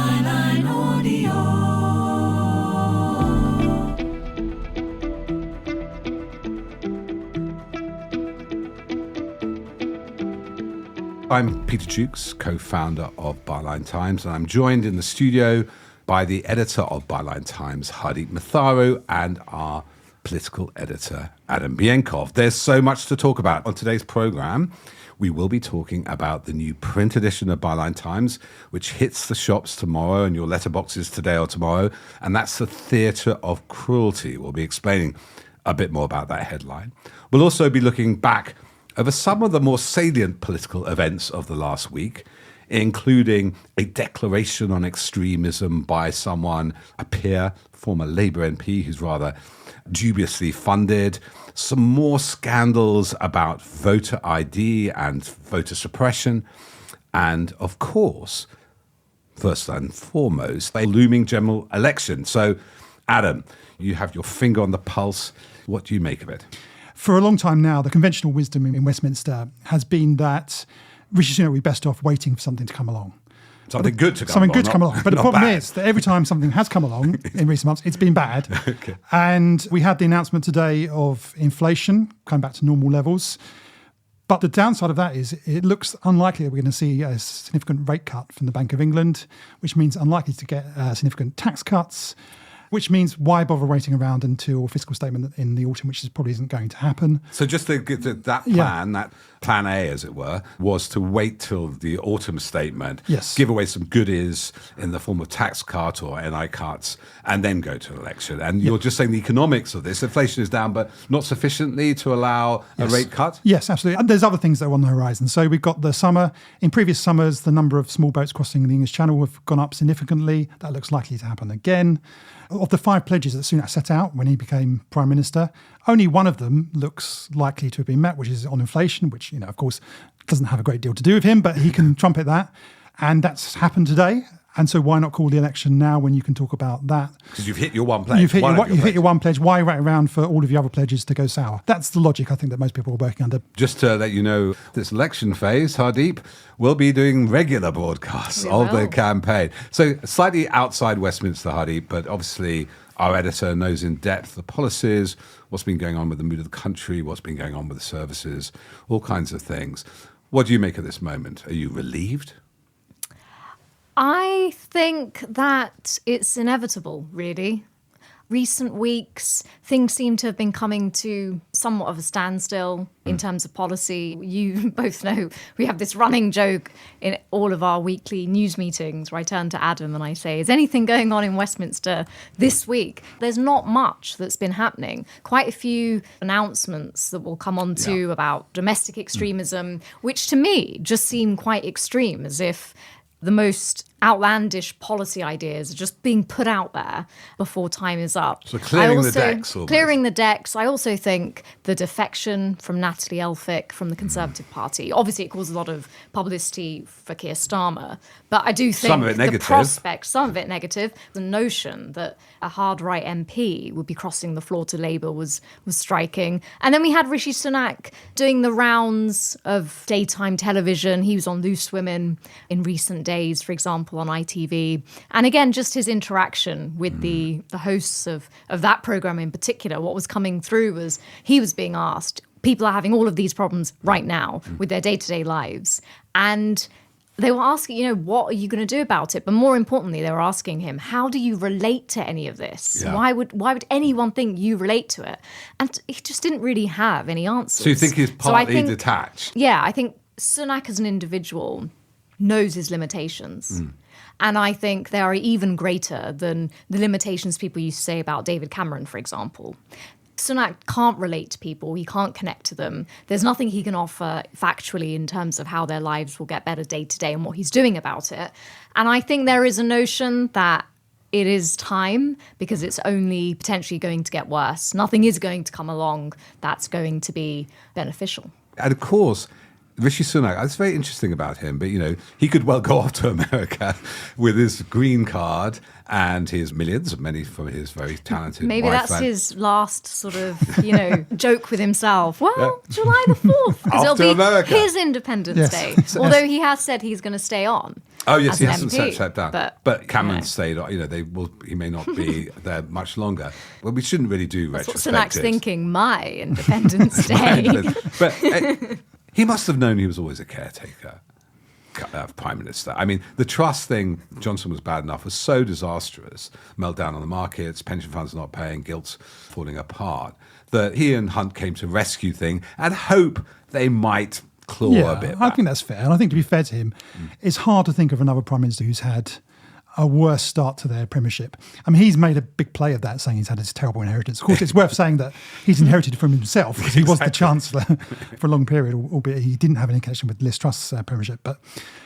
Byline Audio. I'm Peter Jukes, co-founder of Byline Times, and I'm joined in the studio by the editor of Byline Times, Hardeep Matharu, and our political editor, Adam Bienkov. There's so much to talk about. On today's programme, we will be talking about the new print edition of Byline Times, which hits the shops tomorrow and your letterboxes today or tomorrow, and that's The Theatre of Cruelty. We'll be explaining a bit more about that headline. We'll also be looking back over some of the more salient political events of the last week, including a declaration on extremism by someone, a peer, former Labour MP who's rather dubiously funded, some more scandals about voter ID and voter suppression, and of course, first and foremost, a looming general election. So, Adam, you have your finger on the pulse. What do you make of it? For a long time now, the conventional wisdom in Westminster has been that Rishi Sunak would be best off waiting for something to come along. Something good to come Something along. good to come along. But the problem bad. is that every time something has come along in recent months, it's been bad. Okay. And we had the announcement today of inflation coming back to normal levels. But the downside of that is it looks unlikely that we're going to see a significant rate cut from the Bank of England, which means unlikely to get significant tax cuts, which means why bother waiting around until a fiscal statement in the autumn, which probably isn't going to happen. So just that plan, that plan A, as it were, was to wait till the autumn statement, Yes. give away some goodies in the form of tax cut or NI cuts, and then go to an election. And you're just saying the economics of this, inflation is down, but not sufficiently to allow a rate cut? Yes, absolutely. And there's other things that are on the horizon. So we've got the summer. In previous summers, the number of small boats crossing the English Channel have gone up significantly. That looks likely to happen again. Of the 5 pledges that Sunak set out when he became Prime Minister, only one of them looks likely to have been met, which is on inflation, which, of course, doesn't have a great deal to do with him, but he can trumpet that. And that's happened today. And so why not call the election now when you can talk about that? Because you've hit your one pledge. You've hit your one pledge. Why wait around for all of your other pledges to go sour? That's the logic, I think, that most people are working under. Just to let you know, this election phase, Hardeep, will be doing regular broadcasts of the campaign. So slightly outside Westminster, Hardeep, but obviously our editor knows in depth the policies, what's been going on with the mood of the country, what's been going on with the services, all kinds of things. What do you make of this moment? Are you relieved? I think that it's inevitable, really. Recent weeks, things seem to have been coming to somewhat of a standstill in terms of policy. You both know we have this running joke in all of our weekly news meetings where I turn to Adam and I say, is anything going on in Westminster this week? There's not much that's been happening. Quite a few announcements that we'll come on to about domestic extremism, which to me just seem quite extreme, as if the most outlandish policy ideas are just being put out there before time is up. So clearing the decks. Almost. Clearing the decks. I also think the defection from Natalie Elphicke from the Conservative Party. Obviously, it caused a lot of publicity for Keir Starmer. But I do think some of it negative. The prospect, some of it negative, the notion that a hard right MP would be crossing the floor to Labour was striking. And then we had Rishi Sunak doing the rounds of daytime television. He was on Loose Women in recent days, for example, on ITV. And again, just his interaction with the hosts of that programme in particular, what was coming through was he was being asked, people are having all of these problems right now with their day-to-day lives. And they were asking, what are you going to do about it? But more importantly, they were asking him, how do you relate to any of this? Yeah. Why would anyone think you relate to it? And he just didn't really have any answers. So you think he's partly detached? Yeah, I think Sunak as an individual knows his limitations. And I think they are even greater than the limitations people used to say about David Cameron, for example. Sunak can't relate to people. He can't connect to them. There's nothing he can offer factually in terms of how their lives will get better day to day and what he's doing about it. And I think there is a notion that it is time because it's only potentially going to get worse. Nothing is going to come along that's going to be beneficial. And of course, Rishi Sunak, that's very interesting about him, but he could well go off to America with his green card and his millions, many from his very talented Maybe wife. that's his last sort of, joke with himself. Well, July the 4th, because Off it'll to be America. his Independence Day. Although he has said he's going to stay on. Oh, yes, as he an hasn't MP, stepped down. But Cameron stayed on. He may not be there much longer. Well, we shouldn't really do That's what retrospectives. Sunak's thinking, my Independence Day. But he must have known he was always a caretaker. Prime Minister. I mean, the trust thing, Johnson was bad enough, was so disastrous, meltdown on the markets, pension funds not paying, gilts falling apart, that he and Hunt came to rescue thing and hope they might claw a bit back. I think that's fair. And I think to be fair to him, it's hard to think of another Prime Minister who's had a worse start to their premiership. I mean, he's made a big play of that, saying he's had this terrible inheritance. Of course, it's worth saying that he's inherited it from himself, because he was the Chancellor for a long period, albeit he didn't have any connection with Liz Truss's premiership. But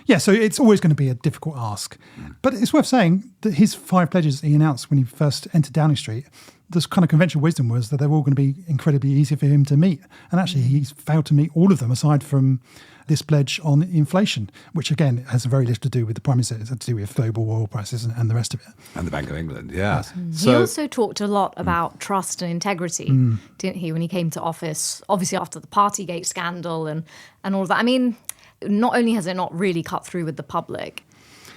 yeah, so it's always going to be a difficult ask. But it's worth saying that his 5 pledges he announced when he first entered Downing Street, this kind of conventional wisdom was that they were all going to be incredibly easy for him to meet. And actually, he's failed to meet all of them, aside from this pledge on inflation, which again has very little to do with the Prime Minister. It's to do with global oil prices and the rest of it. And the Bank of England, yeah. Yes. He also talked a lot about trust and integrity, didn't he, when he came to office, obviously after the Partygate scandal and all of that. I mean, not only has it not really cut through with the public,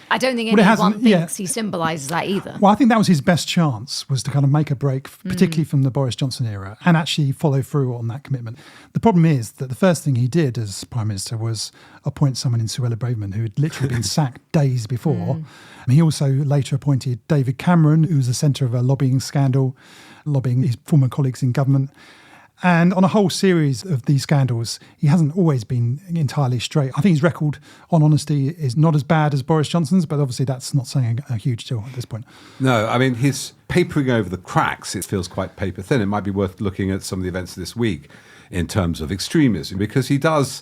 I don't think anyone thinks he symbolises that either. Well, I think that was his best chance, was to kind of make a break, particularly from the Boris Johnson era, and actually follow through on that commitment. The problem is that the first thing he did as Prime Minister was appoint someone in Suella Braverman, who had literally been sacked days before. And he also later appointed David Cameron, who was the centre of a lobbying scandal, lobbying his former colleagues in government. And on a whole series of these scandals, he hasn't always been entirely straight. I think his record on honesty is not as bad as Boris Johnson's, but obviously that's not saying a huge deal at this point. No, I mean, his papering over the cracks, it feels quite paper thin. It might be worth looking at some of the events this week in terms of extremism, because he does...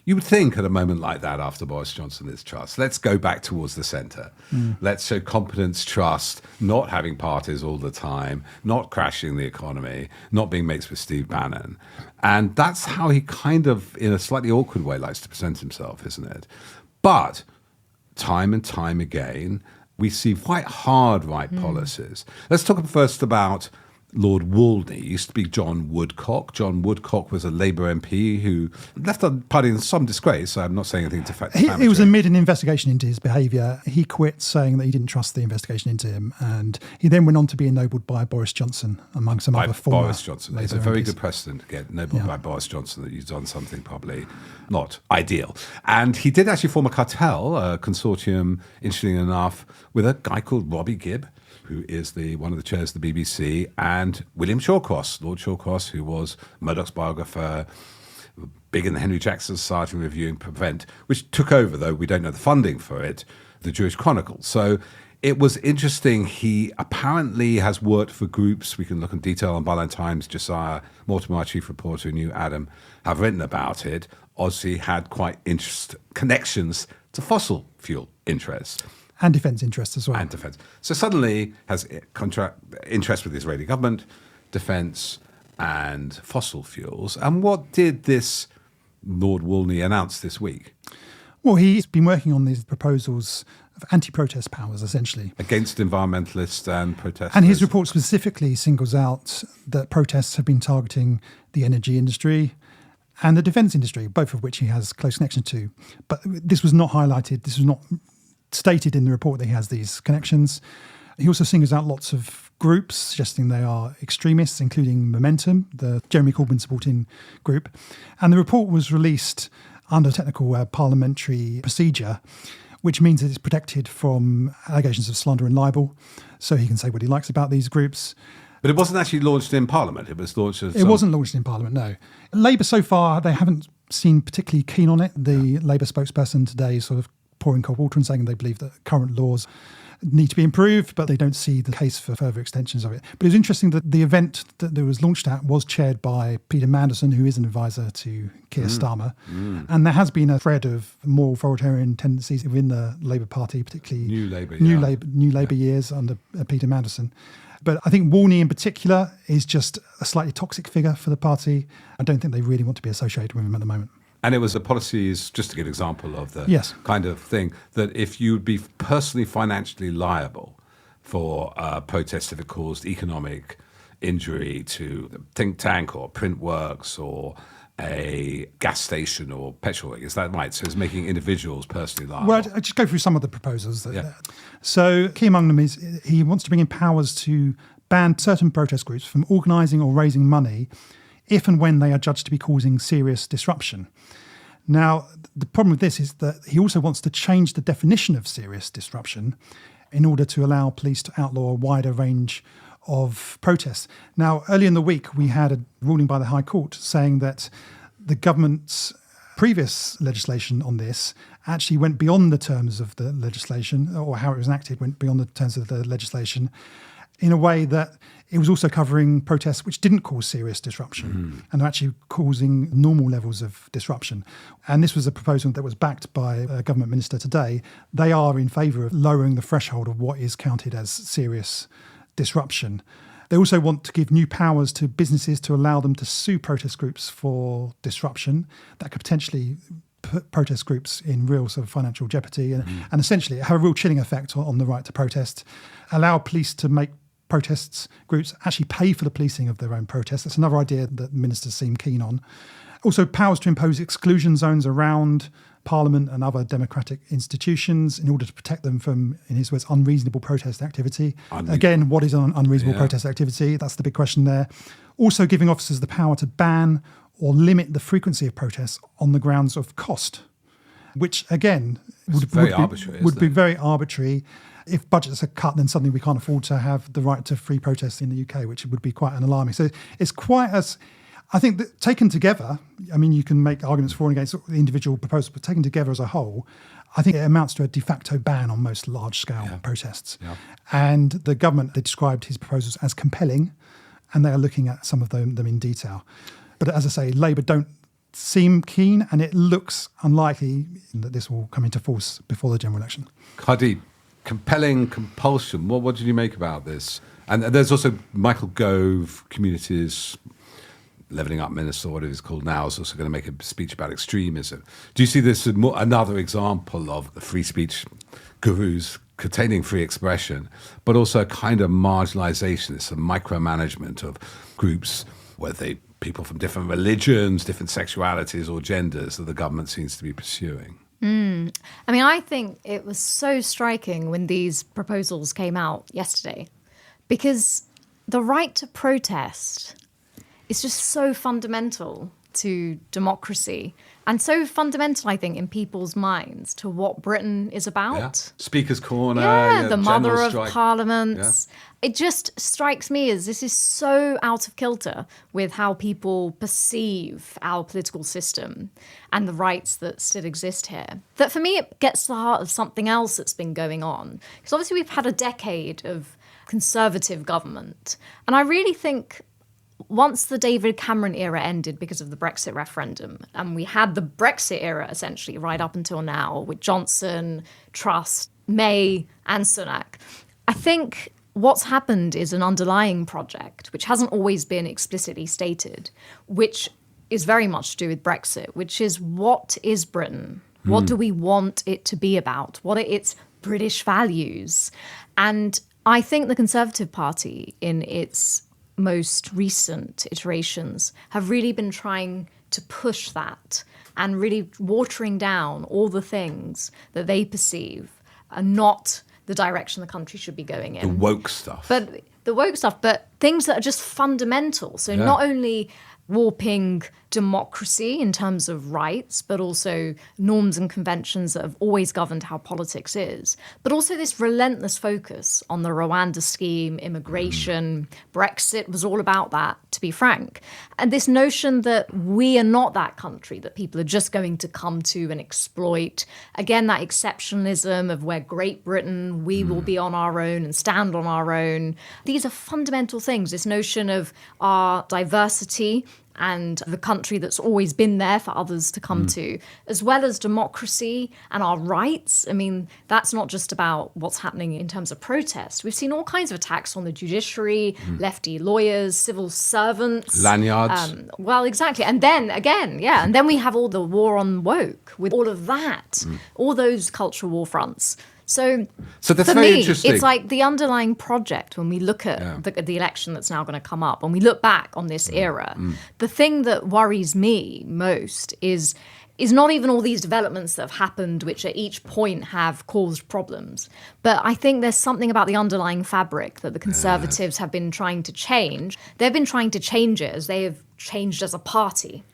You would think at a moment like that, after Boris Johnson is trust, let's go back towards the centre. Let's show competence, trust, not having parties all the time, not crashing the economy, not being mates with Steve Bannon. And that's how he kind of, in a slightly awkward way, likes to present himself, isn't it? But time and time again, we see quite hard right policies. Let's talk first about Lord Wolney. Used to be John Woodcock. John Woodcock was a Labour MP who left the party in some disgrace. So I'm not saying anything defamatory. It was amid an investigation into his behaviour. He quit, saying that he didn't trust the investigation into him, and he then went on to be ennobled by Boris Johnson, among some other former Boris Johnson. Labour It's a very MPs. good precedent to get ennobled by Boris Johnson, that you've done something probably not ideal. And he did actually form a cartel, a consortium, interestingly enough, with a guy called Robbie Gibb, who is one of the chairs of the BBC, and William Shawcross, Lord Shawcross, who was Murdoch's biographer, big in the Henry Jackson Society reviewing Prevent, which took over, though we don't know the funding for it, the Jewish Chronicle. So it was interesting. He apparently has worked for groups, we can look in detail on Byline Times, Josiah Mortimer, our chief reporter, who knew Adam, have written about it. Ozzy had quite connections to fossil fuel interests. And defence interests as well. And defence. So suddenly has interest with the Israeli government, defence and fossil fuels. And what did this Lord Wolney announce this week? Well, he's been working on these proposals of anti-protest powers, essentially. Against environmentalists and protesters. And his report specifically singles out that protests have been targeting the energy industry and the defence industry, both of which he has close connection to. But this was not highlighted. This was not stated in the report that he has these connections. He also singles out lots of groups suggesting they are extremists, including Momentum, the Jeremy Corbyn supporting group. And the report was released under technical parliamentary procedure, which means that it's protected from allegations of slander and libel, so he can say what he likes about these groups. But it wasn't actually launched in Parliament. It was launched as... It wasn't launched in Parliament, no. Labour so far, they haven't seemed particularly keen on it. The Labour spokesperson today sort of pouring cold water and saying they believe that current laws need to be improved, but they don't see the case for further extensions of it. But it was interesting that the event that it was launched at was chaired by Peter Mandelson, who is an advisor to Keir Starmer. And there has been a thread of more authoritarian tendencies within the Labour Party, particularly New Labour years under Peter Mandelson. But I think Wolney in particular is just a slightly toxic figure for the party. I don't think they really want to be associated with him at the moment. And it was the policies, just to give an example of the Yes. kind of thing, that if you would be personally financially liable for a protest if it caused economic injury to the think tank or print works or a gas station or petrol, is that right? So it's making individuals personally liable. Well, I just go through some of the proposals. Yeah. So key among them is he wants to bring in powers to ban certain protest groups from organising or raising money if and when they are judged to be causing serious disruption. Now, the problem with this is that he also wants to change the definition of serious disruption in order to allow police to outlaw a wider range of protests. Now, earlier in the week, we had a ruling by the High Court saying that the government's previous legislation on this actually went beyond the terms of the legislation, or how it was enacted went beyond the terms of the legislation, in a way that it was also covering protests which didn't cause serious disruption and are actually causing normal levels of disruption. And this was a proposal that was backed by a government minister today. They are in favour of lowering the threshold of what is counted as serious disruption. They also want to give new powers to businesses to allow them to sue protest groups for disruption that could potentially put protest groups in real sort of financial jeopardy and essentially have a real chilling effect on the right to protest, allow police to make protests groups actually pay for the policing of their own protests. That's another idea that ministers seem keen on. Also, powers to impose exclusion zones around Parliament and other democratic institutions in order to protect them from, in his words, unreasonable protest activity. Again, what is an unreasonable protest activity? That's the big question there. Also giving officers the power to ban or limit the frequency of protests on the grounds of cost, which again would be very arbitrary. If budgets are cut, then suddenly we can't afford to have the right to free protest in the UK, which would be quite an alarming. So it's quite as... I think that taken together, I mean, you can make arguments for and against the individual proposals, but taken together as a whole, I think it amounts to a de facto ban on most large-scale protests. Yeah. And the government, they described his proposals as compelling, and they are looking at some of them in detail. But as I say, Labour don't seem keen, and it looks unlikely that this will come into force before the general election. Hardeep, compelling compulsion. What did you make about this? And there's also Michael Gove, Communities Levelling Up Minister, what it is called now, is also going to make a speech about extremism. Do you see this as another example of the free speech gurus containing free expression, but also a kind of marginalisation, it's a micromanagement of groups, whether they people from different religions, different sexualities or genders, that the government seems to be pursuing? I mean, I think it was so striking when these proposals came out yesterday, because the right to protest is just so fundamental to democracy and so fundamental, I think, in people's minds to what Britain is about. Yeah. Speaker's Corner. The mother of strike. parliaments. Yeah. It just strikes me as this is so out of kilter with how people perceive our political system and the rights that still exist here. That for me, it gets to the heart of something else that's been going on. Because obviously we've had a decade of Conservative government. And I really think once the David Cameron era ended because of the Brexit referendum, and we had the Brexit era essentially right up until now with Johnson, Truss, May and Sunak, I think what's happened is an underlying project, which hasn't always been explicitly stated, which is very much to do with Brexit, which is what is Britain? What do we want it to be about? What are its British values? And I think the Conservative Party in its most recent iterations have really been trying to push that and really watering down all the things that they perceive are not the direction the country should be going in. The woke stuff. But things that are just fundamental. So not only warping democracy in terms of rights, but also norms and conventions that have always governed how politics is. But also this relentless focus on the Rwanda scheme, immigration, Brexit was all about that, to be frank. And this notion that we are not that country, that people are just going to come to and exploit. Again, that exceptionalism of where Great Britain, we will be on our own and stand on our own. These are fundamental things. This notion of our diversity and the country that's always been there for others to come to, as well as democracy and our rights. I mean, that's not just about what's happening in terms of protest. We've seen all kinds of attacks on the judiciary, lefty lawyers, civil servants. Lanyards. Well, exactly. And then again, and then we have all the war on woke with all of that, all those cultural war fronts. So that's for very me, interesting. it's like the underlying project when we look at the election that's now going to come up, when we look back on this era, the thing that worries me most is not even all these developments that have happened, which at each point have caused problems. But I think there's something about the underlying fabric that the Conservatives have been trying to change. They've been trying to change it as they have changed as a party.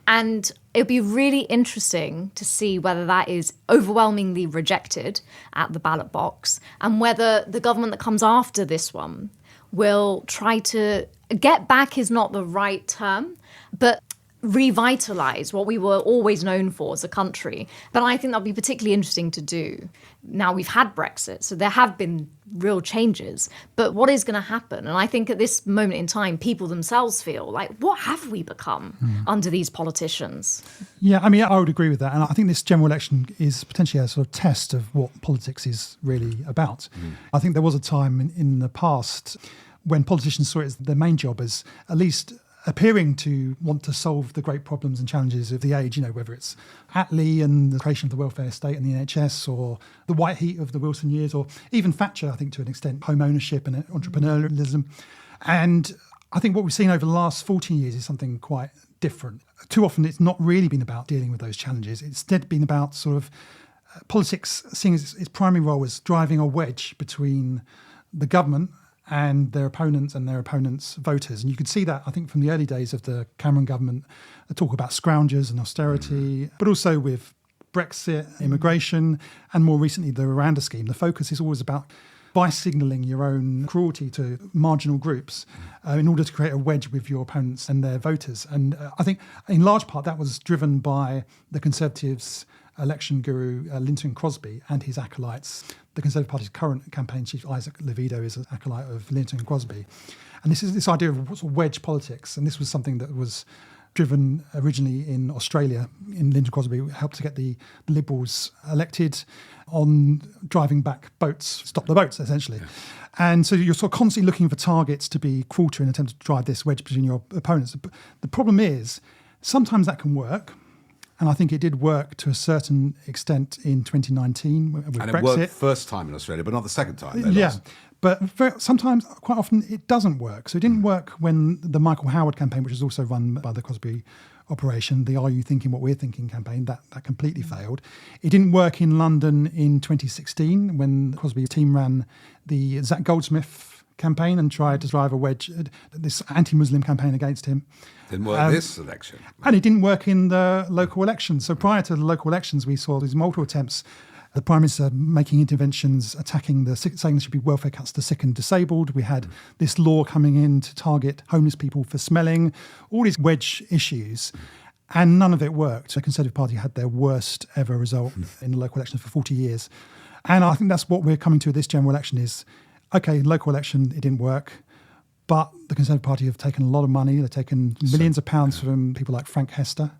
And it would be really interesting to see whether that is overwhelmingly rejected at the ballot box and whether the government that comes after this one will try to get back is not the right term, but revitalize what we were always known for as a country. But I think that'll be particularly interesting to do. Now we've had Brexit, so there have been real changes. But what is going to happen? And I think at this moment in time, people themselves feel like, what have we become under these politicians? Yeah, I mean, I would agree with that. And I think this general election is potentially a sort of test of what politics is really about. I think there was a time in the past when politicians saw it as their main job as at least appearing to want to solve the great problems and challenges of the age, whether it's Attlee and the creation of the welfare state and the NHS, or the white heat of the Wilson years, or even Thatcher, I think, to an extent, home ownership and entrepreneurialism. And I think what we've seen over the last 14 years is something quite different. Too often it's not really been about dealing with those challenges. It's instead been about sort of politics seeing its primary role as driving a wedge between the government and their opponents and their opponents' voters. And you could see that, I think, from the early days of the Cameron government, the talk about scroungers and austerity, but also with Brexit, immigration, and more recently the Rwanda scheme. The focus is always about by signalling your own cruelty to marginal groups in order to create a wedge with your opponents and their voters. And I think in large part that was driven by the Conservatives' election guru Linton Crosby and his acolytes. The Conservative Party's current campaign chief, Isaac Levido, is an acolyte of Linton Crosby. And this is this idea of sort of wedge politics. And this was something that was driven originally in Australia. In Linton Crosby helped to get the Liberals elected on driving back boats, stop the boats, essentially. Yeah. And so you're sort of constantly looking for targets to be quarter in an attempt to drive this wedge between your opponents. The problem is, sometimes that can work. And I think it did work to a certain extent in 2019 with Brexit. And it worked first time in Australia, but not the second time. But sometimes, quite often, it doesn't work. So it didn't work when the Michael Howard campaign, which was also run by the Crosby operation, the Are You Thinking What We're Thinking campaign, that completely failed. It didn't work in London in 2016 when the Crosby team ran the Zach Goldsmith campaign and tried to drive a wedge, this anti-Muslim campaign against him. Didn't work this election. And it didn't work in the local elections. So prior to the local elections, we saw these multiple attempts, the Prime Minister making interventions, attacking the sick, saying there should be welfare cuts to sick and disabled. We had this law coming in to target homeless people for smelling, all these wedge issues. And none of it worked. The Conservative Party had their worst ever result in the local elections for 40 years. And I think that's what we're coming to with this general election is, okay, local election, it didn't work. But the Conservative Party have taken a lot of money. They've taken millions of pounds from people like Frank Hester.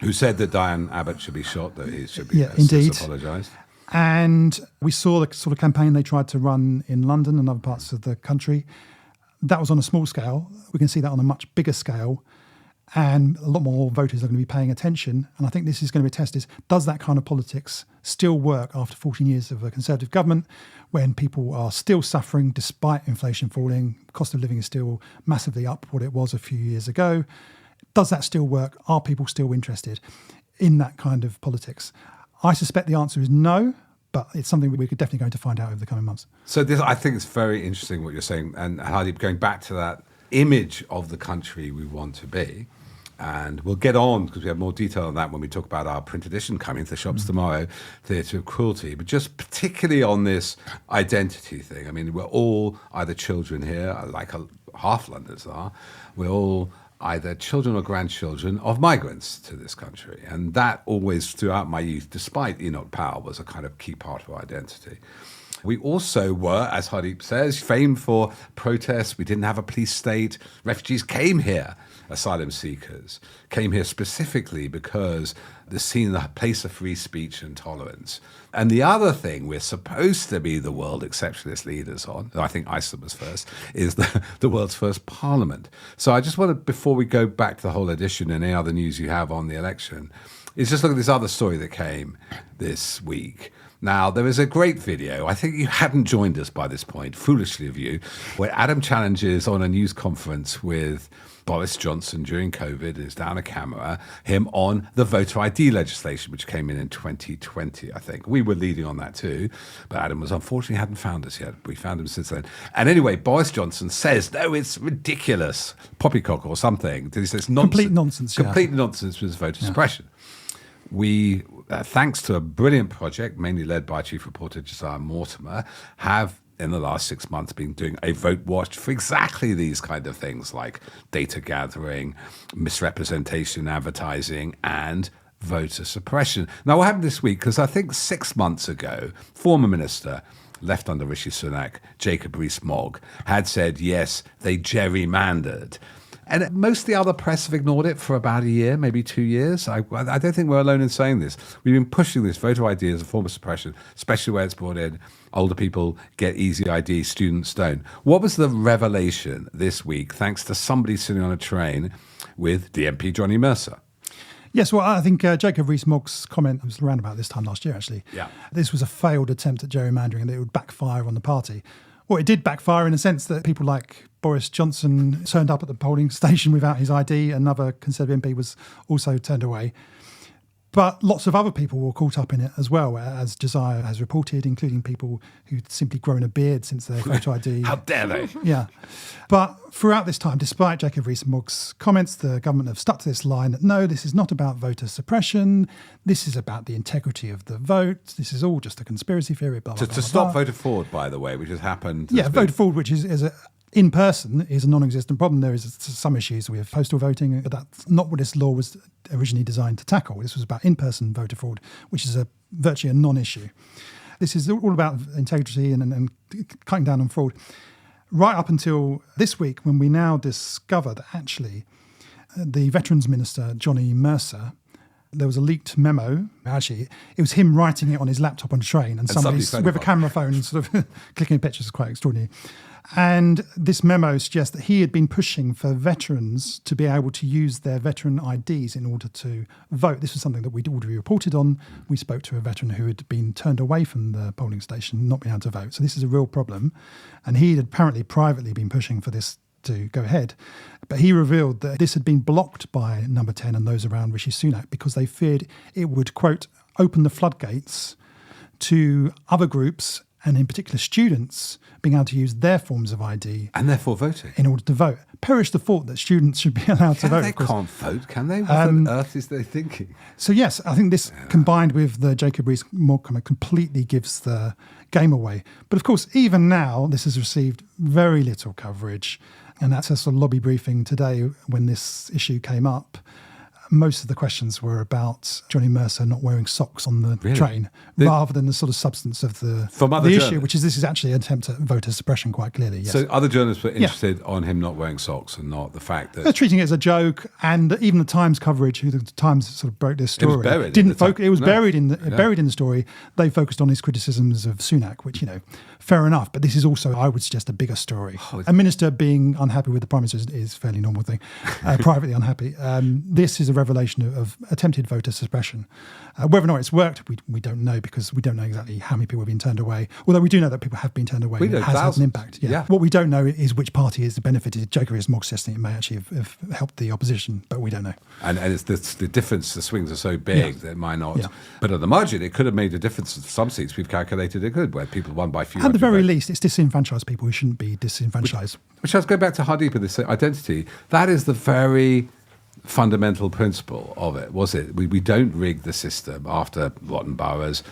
Who said that Diane Abbott should be shot, that he should be indeed apologised. And we saw the sort of campaign they tried to run in London and other parts of the country. That was on a small scale. We can see that on a much bigger scale. And a lot more voters are going to be paying attention. And I think this is going to be a test is, does that kind of politics still work after 14 years of a Conservative government when people are still suffering despite inflation falling, cost of living is still massively up what it was a few years ago? Does that still work? Are people still interested in that kind of politics? I suspect the answer is no, but it's something we're definitely going to find out over the coming months. So I think it's very interesting what you're saying. And Hardeep, going back to that image of the country we want to be, and we'll get on, because we have more detail on that when we talk about our print edition coming to the shops tomorrow, Theatre of Cruelty. But just particularly on this identity thing, I mean, we're all either children here, like half Londoners are, we're all either children or grandchildren of migrants to this country. And that always, throughout my youth, despite Enoch Powell, was a kind of key part of our identity. We also were, as Hardeep says, famed for protests. We didn't have a police state. Refugees came here, asylum seekers, came here specifically because they're seen a place of free speech and tolerance. And the other thing we're supposed to be the world exceptionalist leaders on, I think Iceland was first, is the world's first parliament. So I just want to, before we go back to the whole edition and any other news you have on the election, is just look at this other story that came this week. Now, there is a great video, I think you hadn't joined us by this point, foolishly of you, where Adam challenges on a news conference with Boris Johnson during COVID, is down a camera, him on the voter ID legislation, which came in 2020, I think. We were leading on that too, but Adam was unfortunately hadn't found us yet. We found him since then. And anyway, Boris Johnson says, no, it's ridiculous, poppycock or something. He says nonsense. Complete nonsense. Complete nonsense with voter suppression. We, thanks to a brilliant project, mainly led by Chief Reporter Josiah Mortimer, have in the last 6 months been doing a vote watch for exactly these kind of things like data gathering, misrepresentation, advertising, and voter suppression. Now, what happened this week, because I think 6 months ago, former minister, left under Rishi Sunak, Jacob Rees-Mogg, had said, yes, they gerrymandered. And most of the other press have ignored it for about a year, maybe 2 years. I don't think we're alone in saying this. We've been pushing this voter ID as a form of suppression, especially where it's brought in. Older people get easy ID, students don't. What was the revelation this week, thanks to somebody sitting on a train with DMP Johnny Mercer? Yes, well, I think Jacob Rees-Mogg's comment was around about this time last year, actually. Yeah. This was a failed attempt at gerrymandering and it would backfire on the party. Well, it did backfire in a sense that people like Boris Johnson turned up at the polling station without his ID. Another Conservative MP was also turned away. But lots of other people were caught up in it as well, as Josiah has reported, including people who'd simply grown a beard since their photo ID. How dare they? Yeah. But throughout this time, despite Jacob Rees-Mogg's comments, the government have stuck to this line that, no, this is not about voter suppression. This is about the integrity of the vote. This is all just a conspiracy theory, blah, blah, blah. To stop voter fraud, by the way, which has happened. Yeah, voter fraud, which is in person, is a non-existent problem. There is some issues with postal voting, but that's not what this law was originally designed to tackle. This was about in-person voter fraud, which is virtually a non-issue. This is all about integrity and cutting down on fraud. Right up until this week, when we now discover that actually the Veterans Minister, Johnny Mercer, there was a leaked memo. Actually, it was him writing it on his laptop on a train, and somebody's with a camera phone sort of clicking pictures. Is quite extraordinary. And this memo suggests that he had been pushing for veterans to be able to use their veteran IDs in order to vote. This was something that we'd already reported on. We spoke to a veteran who had been turned away from the polling station, not being able to vote. So this is a real problem. And he had apparently privately been pushing for this to go ahead. But he revealed that this had been blocked by Number 10 and those around Rishi Sunak because they feared it would, quote, open the floodgates to other groups and in particular students being able to use their forms of ID. And therefore voting. In order to vote. Perish the thought that students should be allowed to vote. They can't vote, can they? What on earth is they thinking? So yes, I think this combined with the Jacob Rees-Mogg comment completely gives the game away. But of course, even now, this has received very little coverage. And that's a sort of lobby briefing today when this issue came up. Most of the questions were about Johnny Mercer not wearing socks on the train, rather than the sort of substance of the issue, which is this is actually an attempt at voter suppression quite clearly. Yes. So other journalists were interested on him not wearing socks and not the fact that... They're treating it as a joke, and even the Times coverage, who the Times sort of broke this story, it was buried buried in the story. They focused on his criticisms of Sunak, which, fair enough, but this is also, I would suggest, a bigger story. A minister being unhappy with the Prime Minister is a fairly normal thing, privately unhappy. This is a revelation of attempted voter suppression. Whether or not it's worked, we don't know, because we don't know exactly how many people have been turned away. Although we do know that people have been turned away. It has had an impact. Yeah. What we don't know is which party has benefited. Jacob Rees-Mogg suggesting it may actually have helped the opposition, but we don't know. And it's the difference, the swings are so big that it might not. Yeah. But at the margin, it could have made a difference. Some seats we've calculated it could, where people won by few. At the very least, it's disenfranchised people who shouldn't be disenfranchised. Which I was going back to Hardeep and this identity. That is the very fundamental principle of it, was it? We don't rig the system after rotten boroughs.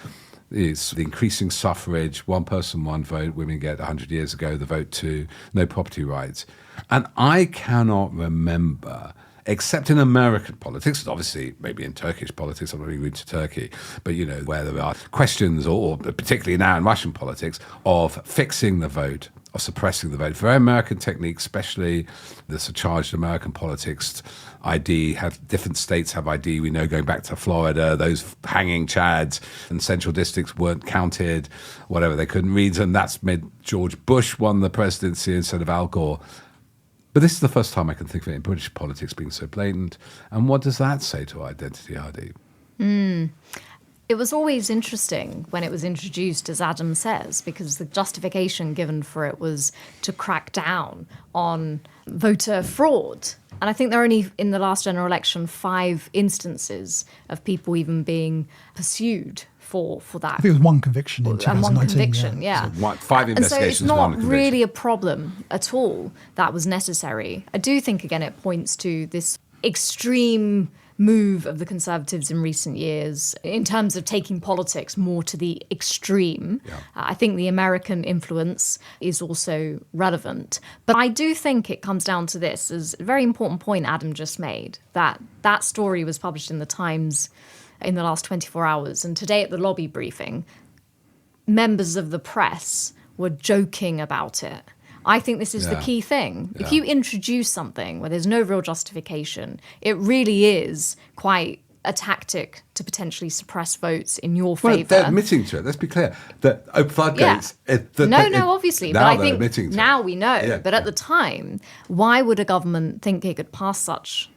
It's the increasing suffrage, one person, one vote. Women get 100 years ago, the vote too, no property rights. And I cannot remember except in American politics, obviously maybe in Turkish politics, I'm not even going to Turkey, but where there are questions, or particularly now in Russian politics, of fixing the vote, of suppressing the vote. Very American technique, especially this charged American politics. ID, different states have ID. We know, going back to Florida, those hanging chads and central districts weren't counted, whatever, they couldn't read, and that's made George Bush won the presidency instead of Al Gore. But this is the first time I can think of it in British politics being so blatant. And what does that say to our identity, Hardeep? It was always interesting when it was introduced, as Adam says, because the justification given for it was to crack down on voter fraud. And I think there are only, in the last general election, 5 instances of people even being pursued for that. I think it was one conviction in 2019. And one conviction, yeah. So 5 investigations, and so it's not one conviction. really a problem at all that was necessary. I do think, again, it points to this extreme move of the Conservatives in recent years in terms of taking politics more to the extreme. Yeah. I think the American influence is also relevant. But I do think it comes down to this, as a very important point Adam just made, that story was published in the Times in the last 24 hours. And today at the lobby briefing, members of the press were joking about it. I think this is the key thing. Yeah. If you introduce something where there's no real justification, it really is quite a tactic to potentially suppress votes in your favour. Well, they're admitting to it. Let's be clear. That floodgates. Obviously. But I think now we know. Yeah. But at the time, why would a government think it could pass such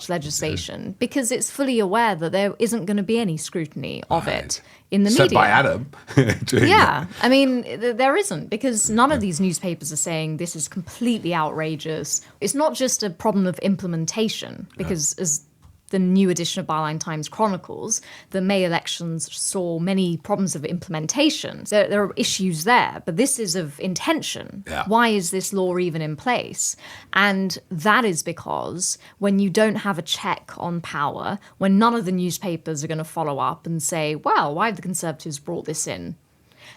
legislation? Because it's fully aware that there isn't going to be any scrutiny of it in the media. Said by Adam. Yeah. I mean, there isn't, because none of these newspapers are saying this is completely outrageous. It's not just a problem of implementation, because as the new edition of Byline Times chronicles, the May elections saw many problems of implementation. So there are issues there, but this is of intention. Yeah. Why is this law even in place? And that is because when you don't have a check on power, when none of the newspapers are going to follow up and say, well, why have the Conservatives brought this in?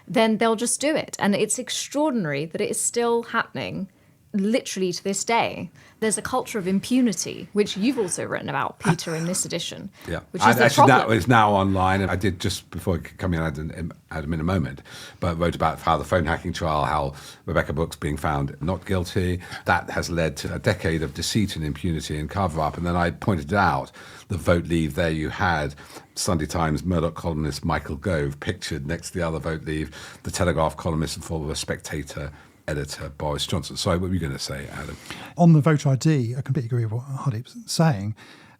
Then they'll just do it. And it's extraordinary that it is still happening literally to this day. There's a culture of impunity, which you've also written about, Peter, in this edition. Yeah, which is the problem. It's now online, and I did just before coming in, Adam, in a moment, but wrote about how the phone hacking trial, how Rebecca Brooks being found not guilty, that has led to a decade of deceit and impunity and cover-up. And then I pointed out the vote leave. There you had Sunday Times Murdoch columnist Michael Gove pictured next to the other vote leave, the Telegraph columnist and former Spectator editor Boris Johnson. Sorry, what were you going to say, Adam? On the voter ID, I completely agree with what Hardeep's saying.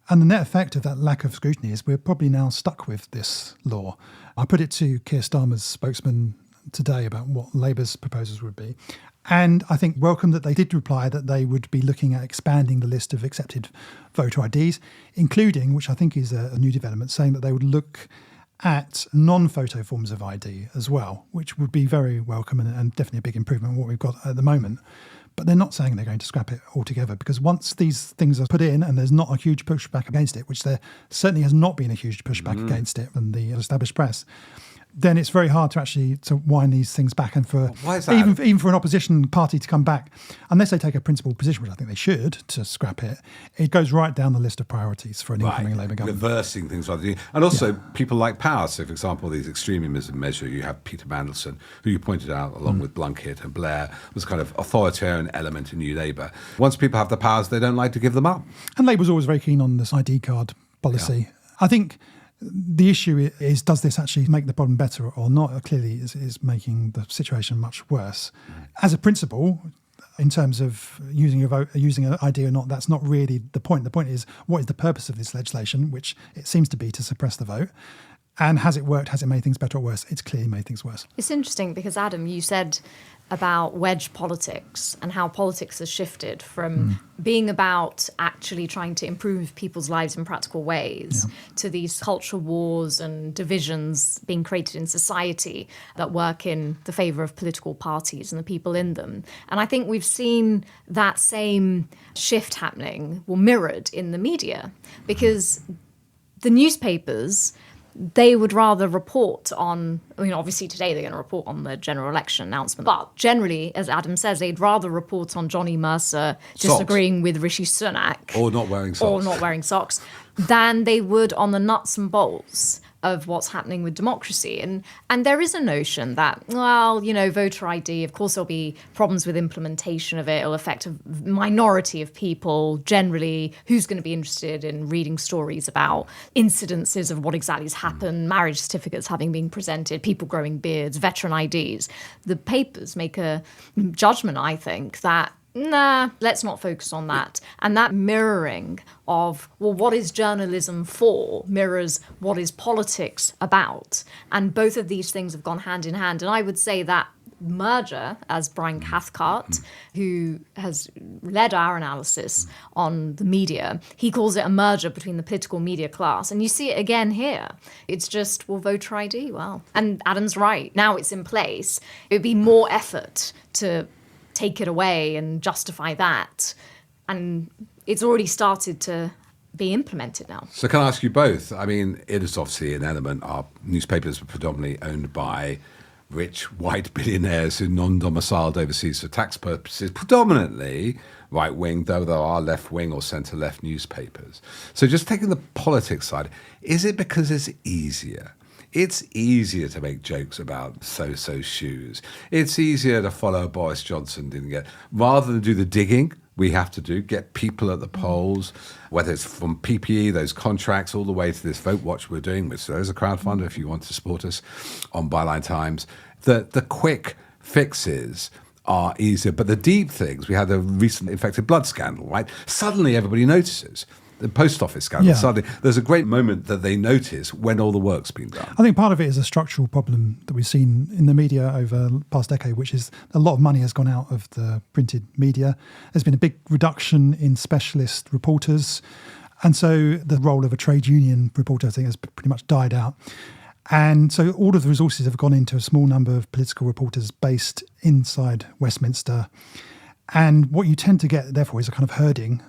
And the net effect of that lack of scrutiny is we're probably now stuck with this law. I put it to Keir Starmer's spokesman today about what Labour's proposals would be. And I think welcome that they did reply that they would be looking at expanding the list of accepted voter IDs, including, which I think is a new development, saying that they would look at non-photo forms of ID as well, which would be very welcome and definitely a big improvement on what we've got at the moment. But they're not saying they're going to scrap it altogether, because once these things are put in and there's not a huge pushback against it, which there certainly has not been a huge pushback against it from the established press, then it's very hard to wind these things back, and for why is that? even for an opposition party to come back, unless they take a principled position, which I think they should, to scrap it, it goes right down the list of priorities for an incoming Labour government. Reversing things rather than, and also people like power. So, for example, these extremism measure, you have Peter Mandelson, who you pointed out, along with Blunkett and Blair, was kind of authoritarian element in New Labour. Once people have the powers, they don't like to give them up. And Labour's always very keen on this ID card policy. Yeah. I think the issue is, does this actually make the problem better or not? Clearly, is making the situation much worse. As a principle, in terms of using your vote, using an ID or not, that's not really the point. The point is, what is the purpose of this legislation, which it seems to be to suppress the vote? And has it worked? Has it made things better or worse? It's clearly made things worse. It's interesting because, Adam, you said about wedge politics and how politics has shifted from being about actually trying to improve people's lives in practical ways to these culture wars and divisions being created in society that work in the favour of political parties and the people in them. And I think we've seen that same shift happening, mirrored in the media, because the newspapers, they would rather report on, obviously today they're going to report on the general election announcement, but generally, as Adam says, they'd rather report on Johnny Mercer disagreeing with Rishi Sunak. Or not wearing socks. Than they would on the nuts and bolts of what's happening with democracy. And there is a notion that, voter ID, of course there'll be problems with implementation of it. It'll affect a minority of people. Generally, who's going to be interested in reading stories about incidences of what exactly has happened, marriage certificates having been presented, people growing beards, veteran IDs. The papers make a judgment, I think, that let's not focus on that. And that mirroring of, what is journalism for, mirrors what is politics about. And both of these things have gone hand in hand. And I would say that merger, as Brian Cathcart, who has led our analysis on the media, he calls it a merger between the political media class. And you see it again here. It's just, voter ID, And Adam's right. Now it's in place. It would be more effort to take it away and justify that. And it's already started to be implemented now. So can I ask you both? I mean, it is obviously an element. Our newspapers are predominantly owned by rich white billionaires who are non-domiciled overseas for tax purposes, predominantly right-wing, though there are left-wing or centre-left newspapers. So just taking the politics side, is it because it's easier? It's easier to make jokes about so-so shoes. It's easier to follow Boris Johnson didn't get. Rather than do the digging we have to do, get people at the polls, whether it's from PPE, those contracts, all the way to this Vote Watch we're doing, which there's a crowdfunder if you want to support us on Byline Times. The quick fixes are easier, but the deep things, we had a recent infected blood scandal, right? Suddenly everybody notices. The post office scandal. Suddenly, there's a great moment that they notice when all the work's been done. I think part of it is a structural problem that we've seen in the media over the past decade, which is a lot of money has gone out of the printed media. There's been a big reduction in specialist reporters. And so the role of a trade union reporter, I think, has pretty much died out. And so all of the resources have gone into a small number of political reporters based inside Westminster. And what you tend to get, therefore, is a kind of herding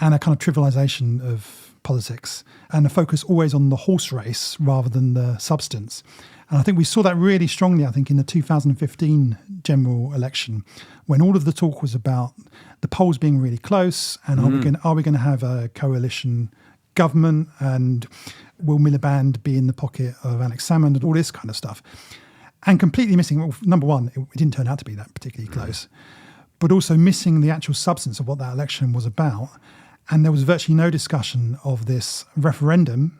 and a kind of trivialisation of politics and a focus always on the horse race rather than the substance. And I think we saw that really strongly, in the 2015 general election, when all of the talk was about the polls being really close and are we going to have a coalition government and will Miliband be in the pocket of Alex Salmond and all this kind of stuff. And completely missing, number one, it didn't turn out to be that particularly close, but also missing the actual substance of what that election was about. And there was virtually no discussion of this referendum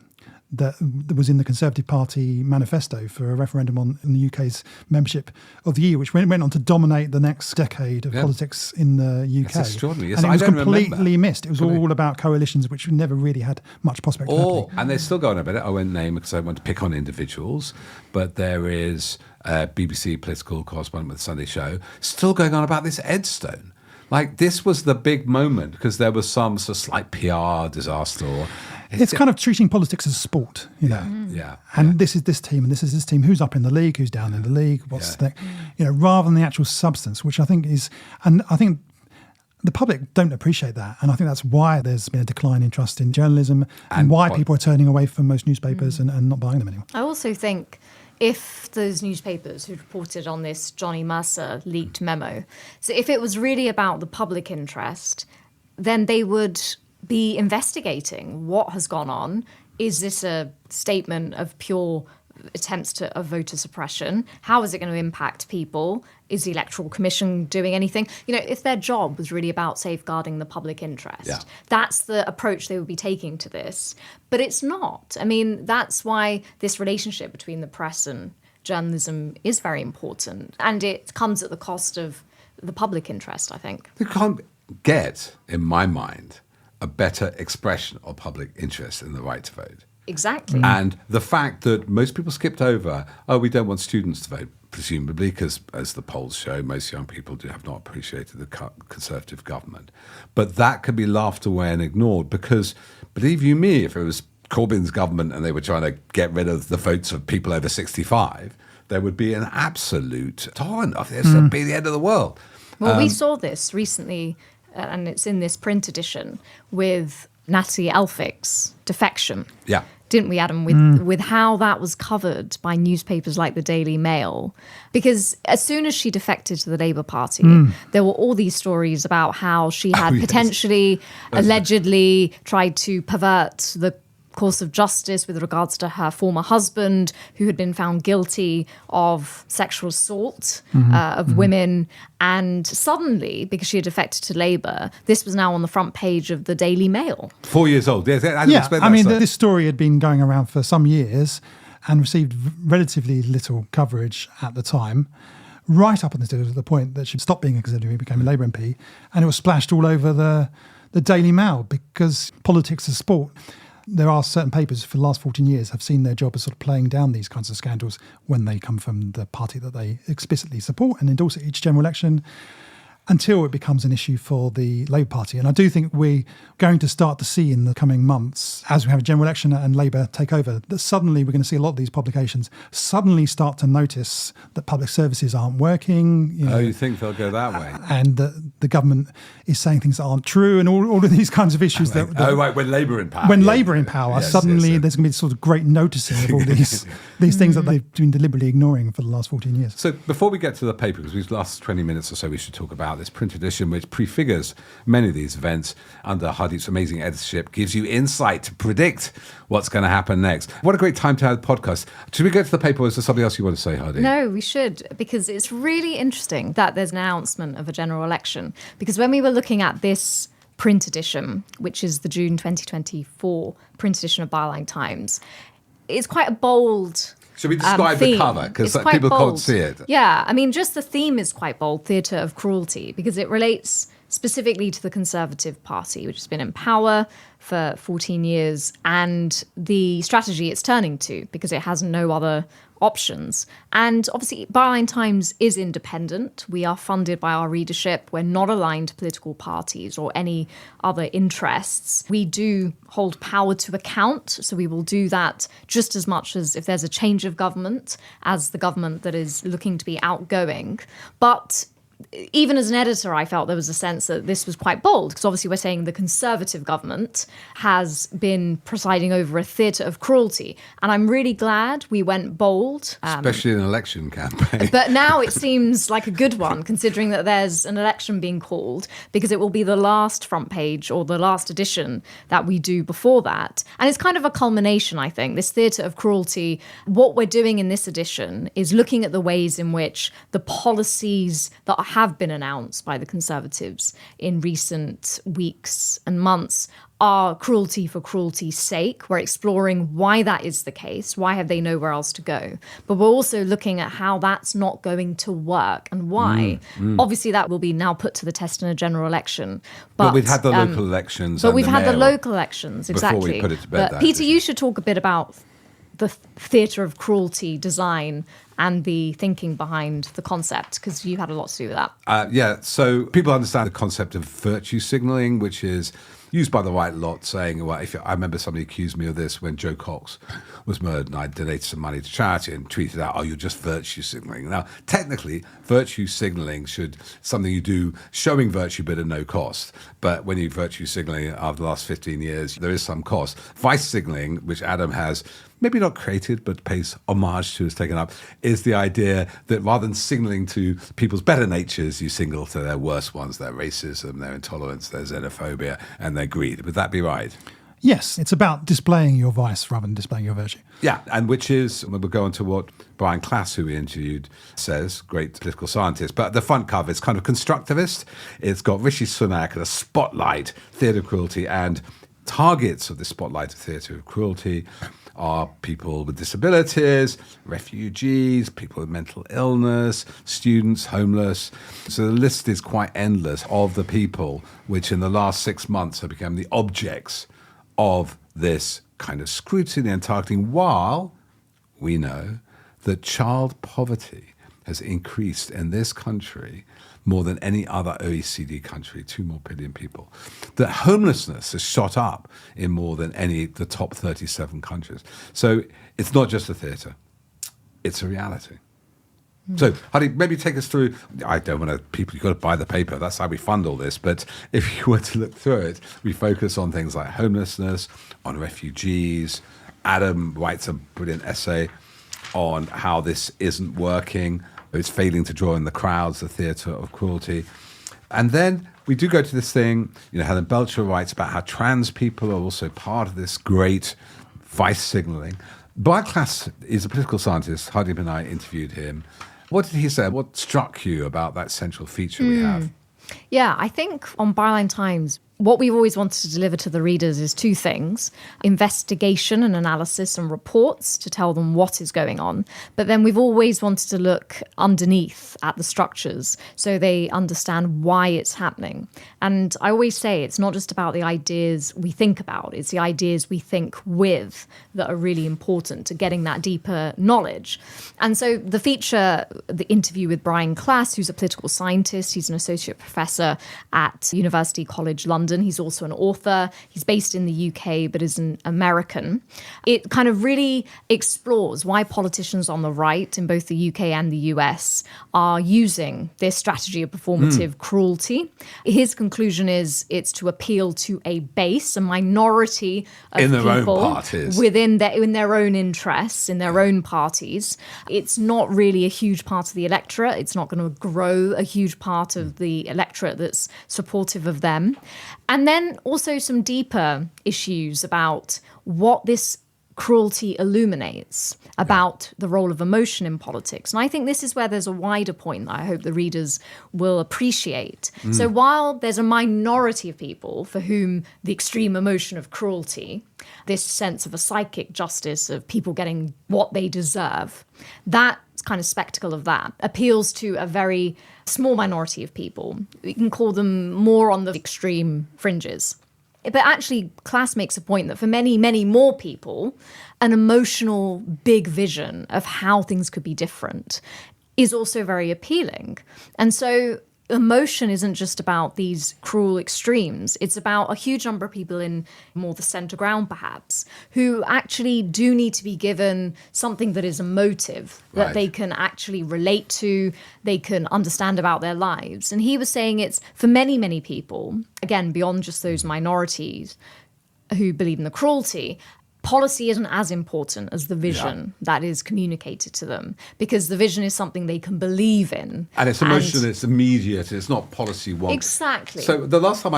that was in the Conservative Party manifesto for a referendum on in the UK's membership of the EU, which went on to dominate the next decade of politics in the UK. That's extraordinary. Yes, and it was completely missed. It was all about coalitions, which never really had much prospect of happening. And they're still going about it. I won't name because I want to pick on individuals, but there is a BBC political correspondent with the Sunday Show still going on about this Edstone. Like, this was the big moment because there was some sort of slight PR disaster. It's kind of treating politics as a sport, And this is this team and this is this team. Who's up in the league? Who's down in the league? What's the, rather than the actual substance, which I think is, and I think the public don't appreciate that. And I think that's why there's been a decline in trust in journalism and why people are turning away from most newspapers and not buying them anymore. I also think if those newspapers who reported on this Johnny Mercer leaked memo, so if it was really about the public interest, then they would be investigating what has gone on. Is this a statement of pure attempts of voter suppression? How is it going to impact people? Is the Electoral Commission doing anything? If their job was really about safeguarding the public interest, that's the approach they would be taking to this. But it's not. That's why this relationship between the press and journalism is very important. And it comes at the cost of the public interest, I think. You can't get, in my mind, a better expression of public interest in the right to vote. Exactly. And the fact that most people skipped over, we don't want students to vote, presumably, because as the polls show, most young people have not appreciated the Conservative government. But that could be laughed away and ignored because, believe you me, if it was Corbyn's government and they were trying to get rid of the votes of people over 65, there would be an absolute torrent of this. It would be the end of the world. Well, we saw this recently, and it's in this print edition, with Natalie Elphick's defection. Yeah. didn't we, Adam, with how that was covered by newspapers like the Daily Mail? Because as soon as she defected to the Labour Party, there were all these stories about how she had potentially, allegedly tried to pervert the course of justice with regards to her former husband, who had been found guilty of sexual assault of women. And suddenly, because she had defected to Labour, this was now on the front page of the Daily Mail. 4 years old. Yes, This story had been going around for some years and received relatively little coverage at the time, right up until the point that she stopped being a Conservative and became a Labour MP. And it was splashed all over the Daily Mail because politics is sport. There are certain papers for the last 14 years have seen their job as sort of playing down these kinds of scandals when they come from the party that they explicitly support and endorse at each general election, until it becomes an issue for the Labour Party. And I do think we're going to start to see in the coming months, as we have a general election and Labour take over, that suddenly we're going to see a lot of these publications suddenly start to notice that public services aren't working. You think they'll go that way? And the government is saying things that aren't true, and all of these kinds of issues. When Labour in power. When Labour in power, suddenly there's going to be sort of great noticing of all these things that they've been deliberately ignoring for the last 14 years. So before we get to the paper, because these last 20 minutes or so, we should talk about this print edition, which prefigures many of these events under Hardeep's amazing editorship, gives you insight to predict what's going to happen next. What a great time to have a podcast. Should we get to the paper, or is there something else you want to say, Hardeep? No, we should, because it's really interesting that there's an announcement of a general election. Because when we were looking at this print edition, which is the June 2024 print edition of Byline Times, it's quite a bold Should we describe the cover? Because people can't see it. Yeah, I mean, just the theme is quite bold, theatre of cruelty, because it relates specifically to the Conservative Party, which has been in power for 14 years, and the strategy it's turning to, because it has no other options. And obviously, Byline Times is independent. We are funded by our readership. We're not aligned to political parties or any other interests. We do hold power to account, so we will do that just as much as if there's a change of government as the government that is looking to be outgoing. But even as an editor, I felt there was a sense that this was quite bold, because obviously we're saying the Conservative government has been presiding over a theatre of cruelty. And I'm really glad we went bold. Especially in an election campaign. But now it seems like a good one, considering that there's an election being called, because it will be the last front page or the last edition that we do before that. And it's kind of a culmination, I think, this theatre of cruelty. What we're doing in this edition is looking at the ways in which the policies that have been announced by the Conservatives in recent weeks and months are cruelty for cruelty's sake. We're exploring why that is the case. Why have they nowhere else to go? But we're also looking at how that's not going to work and why. Obviously, that will be now put to the test in a general election. But we've had the local elections. But we've had the local elections, exactly. Before we put it to bed. But Peter, you should talk a bit about the theatre of cruelty design and the thinking behind the concept, because you had a lot to do with that. So people understand the concept of virtue signalling, which is used by the right lot, saying, well, I remember somebody accused me of this when Joe Cox was murdered and I donated some money to charity and tweeted out, you're just virtue signalling. Now, technically, virtue signalling should something you do showing virtue but at no cost. But when you virtue signalling after the last 15 years, there is some cost. Vice signalling, which Adam has maybe not created, but pays homage to, has taken up, is the idea that rather than signalling to people's better natures, you signal to their worst ones, their racism, their intolerance, their xenophobia, and their greed. Would that be right? Yes, it's about displaying your vice rather than displaying your virtue. Yeah, and which is, we'll go on to what Brian Klass, who we interviewed, says, great political scientist. But the front cover is kind of constructivist. It's got Rishi Sunak and a spotlight, theatre of cruelty, and targets of the spotlight of theatre of cruelty are people with disabilities, refugees, people with mental illness, students, homeless. So the list is quite endless of the people which in the last 6 months have become the objects of this kind of scrutiny and targeting, while we know that child poverty has increased in this country more than any other OECD country, 2 more billion people. That homelessness has shot up in more than the top 37 countries. So it's not just a theatre, it's a reality. So, Hardeep, maybe take us through, I don't want to, you've got to buy the paper, that's how we fund all this, but if you were to look through it, we focus on things like homelessness, on refugees, Adam writes a brilliant essay on how this isn't working. It's failing to draw in the crowds, the theatre of cruelty. And then we do go to this thing, Helen Belcher writes about how trans people are also part of this great vice signalling. Brian Klaas is a political scientist. Hardeep and I interviewed him. What did he say? What struck you about that central feature we have? Yeah, I think on Byline Times, what we've always wanted to deliver to the readers is two things: investigation and analysis and reports to tell them what is going on. But then we've always wanted to look underneath at the structures so they understand why it's happening. And I always say it's not just about the ideas we think about, it's the ideas we think with that are really important to getting that deeper knowledge. And so the feature, the interview with Brian Klaas, who's a political scientist, he's an associate professor at University College London. He's also an author. He's based in the UK, but is an American. It kind of really explores why politicians on the right in both the UK and the US are using this strategy of performative cruelty. His conclusion is it's to appeal to a base, a minority of in their people own parties. in their own interests, in their own parties. It's not really a huge part of the electorate. It's not going to grow a huge part of the electorate that's supportive of them. And then also some deeper issues about what this cruelty illuminates about the role of emotion in politics. And I think this is where there's a wider point that I hope the readers will appreciate. So while there's a minority of people for whom the extreme emotion of cruelty, this sense of a psychic justice of people getting what they deserve, that kind of spectacle of that appeals to a very small minority of people. We can call them more on the extreme fringes. But actually, Klaas makes a point that for many, many more people, an emotional big vision of how things could be different is also very appealing. And so emotion isn't just about these cruel extremes. It's about a huge number of people in more the center ground, perhaps, who actually do need to be given something that is emotive, that they can actually relate to, they can understand about their lives. And he was saying it's for many, many people, again, beyond just those minorities who believe in the cruelty, policy isn't as important as the vision that is communicated to them, because the vision is something they can believe in. And it's emotional, it's immediate, it's not policy one. Exactly. So the last time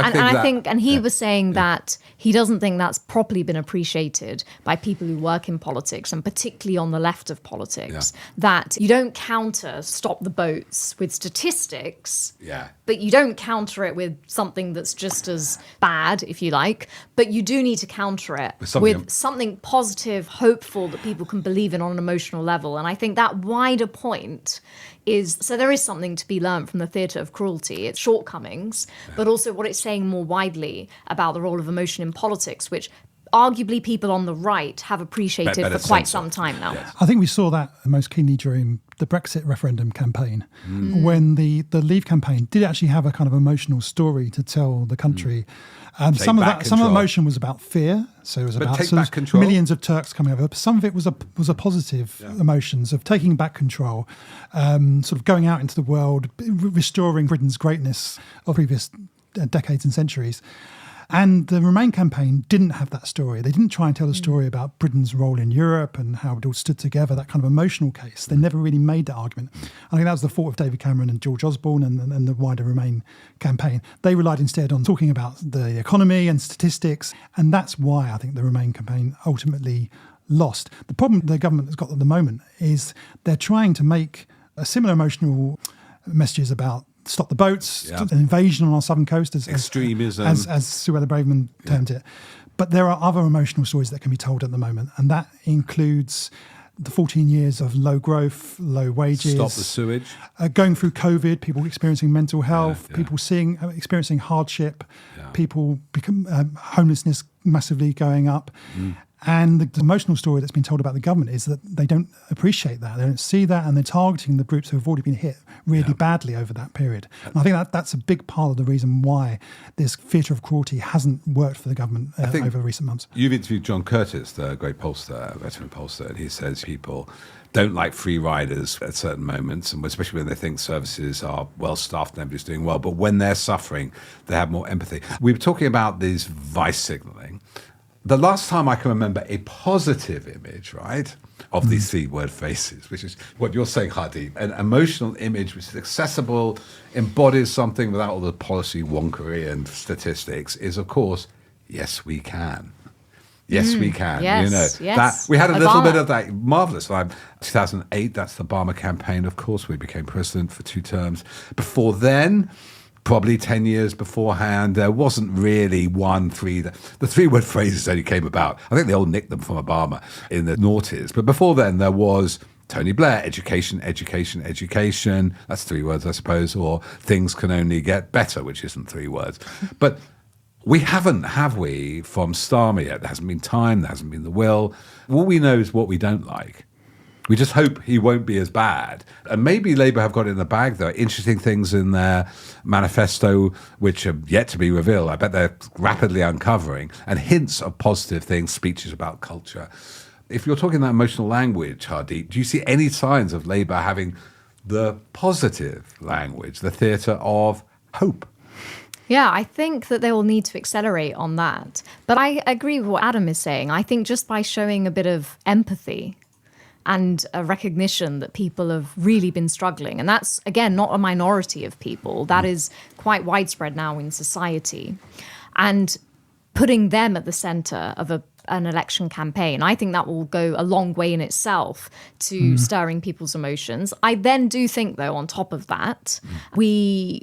he was saying that he doesn't think that's properly been appreciated by people who work in politics, and particularly on the left of politics, that you don't counter stop the boats with statistics, but you don't counter it with something that's just as bad, if you like, but you do need to counter it with something positive, hopeful that people can believe in on an emotional level. And I think that wider point is, so there is something to be learned from the theatre of cruelty, its shortcomings, but also what it's saying more widely about the role of emotion in politics, which arguably people on the right have appreciated for quite some time now. I think we saw that most keenly during the Brexit referendum campaign, when the Leave campaign did actually have a kind of emotional story to tell the country. Some of emotion was about fear, so it was about sort of millions of Turks coming over. But some of it was a positive emotions of taking back control, sort of going out into the world, restoring Britain's greatness of previous decades and centuries. And the Remain campaign didn't have that story. They didn't try and tell the story about Britain's role in Europe and how it all stood together, that kind of emotional case. They never really made that argument. I think that was the fault of David Cameron and George Osborne and the wider Remain campaign. They relied instead on talking about the economy and statistics, and that's why I think the Remain campaign ultimately lost. The problem the government has got at the moment is they're trying to make a similar emotional messages about stop the boats, an invasion on our southern coast, as extremism, as Suella Braverman termed it. But there are other emotional stories that can be told at the moment, and that includes the 14 years of low growth, low wages. Stop the sewage. Going through COVID, people experiencing mental health, people experiencing hardship, people homelessness massively going up. And the emotional story that's been told about the government is that they don't appreciate that. They don't see that, and they're targeting the groups who have already been hit really badly over that period. And I think that's a big part of the reason why this theatre of cruelty hasn't worked for the government over recent months. You've interviewed John Curtis, the great pollster, veteran pollster, and he says people don't like free riders at certain moments, and especially when they think services are well-staffed and everybody's doing well. But when they're suffering, they have more empathy. We were talking about these vice signalling. the last time I can remember a positive image, right, of these three-word phrases, which is what you're saying, Hardeep, an emotional image which is accessible, embodies something without all the policy wonkery and statistics, is, of course, yes, we can. Yes, we can. Yes, That we had a little Obama. bit of that. Marvelous. 2008, that's the Obama campaign, of course. We became president for 2 terms. Before then, probably 10 years beforehand, there wasn't really the three-word phrases only came about. I think they all nicked them from Obama in the noughties. But before then, there was Tony Blair, education, education, education. That's 3 words, I suppose. Or things can only get better, which isn't 3 words. But we haven't, have we, from Starmer yet? There hasn't been time, there hasn't been the will. All we know is what we don't like. We just hope he won't be as bad. And maybe Labour have got it in the bag. There are interesting things in their manifesto which are yet to be revealed. I bet they're rapidly uncovering. And hints of positive things, speeches about culture. If you're talking that emotional language, Hardeep, do you see any signs of Labour having the positive language, the theatre of hope? Yeah, I think that they will need to accelerate on that. But I agree with what Adam is saying. I think just by showing a bit of empathy and a recognition that people have really been struggling, and that's, again, not a minority of people, that is quite widespread now in society, and putting them at the centre of an election campaign, I think that will go a long way in itself to stirring people's emotions. I then do think, though, on top of that, we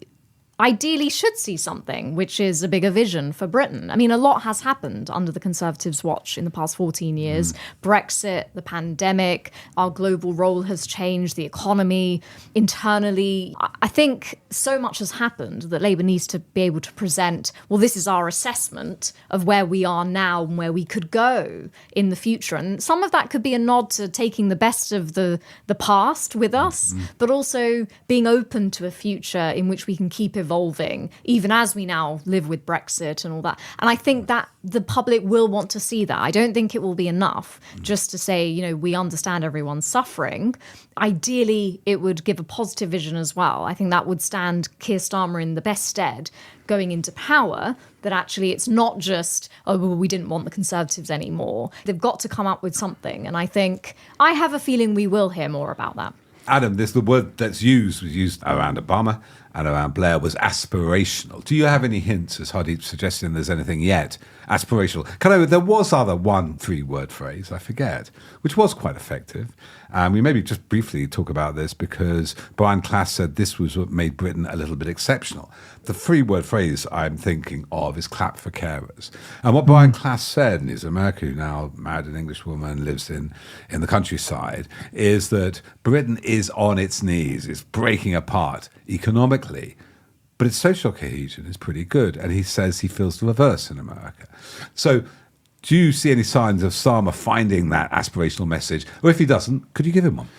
ideally should see something which is a bigger vision for Britain. I mean, a lot has happened under the Conservatives' watch in the past 14 years. Brexit, the pandemic, our global role has changed, the economy, internally. I think so much has happened that Labour needs to be able to present, well, this is our assessment of where we are now and where we could go in the future. And some of that could be a nod to taking the best of the past with us, but also being open to a future in which we can keep evolving, even as we now live with Brexit and all that. And I think that the public will want to see that. I don't think it will be enough just to say, we understand everyone's suffering. Ideally, it would give a positive vision as well. I think that would stand Keir Starmer in the best stead going into power, that actually it's not just, oh, well, we didn't want the Conservatives anymore. They've got to come up with something. And I have a feeling we will hear more about that. Adam, the word was used around Obama and around Blair, was aspirational. Do you have any hints, as Hardeep's suggesting, there's anything yet aspirational? There was one 3-word phrase, I forget, which was quite effective. We maybe just briefly talk about this because Brian Class said this was what made Britain a little bit exceptional. The 3-word phrase I'm thinking of is clap for carers. And what Brian Class said, and he's American, who now married an English woman, lives in the countryside, is that Britain is on its knees, it's breaking apart economically, but its social cohesion is pretty good. And he says he feels the reverse in America. So do you see any signs of Starmer finding that aspirational message? Or if he doesn't, could you give him one?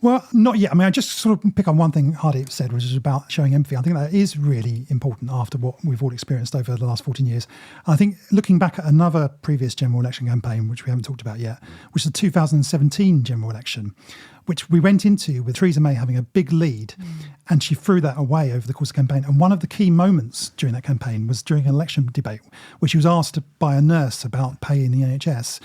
Well, not yet. I mean, I just sort of pick on one thing Hardeep said, which is about showing empathy. I think that is really important after what we've all experienced over the last 14 years. I think looking back at another previous general election campaign, which we haven't talked about yet, which is the 2017 general election, which we went into with Theresa May having a big lead, and she threw that away over the course of the campaign. And one of the key moments during that campaign was during an election debate, where she was asked by a nurse about pay in the NHS.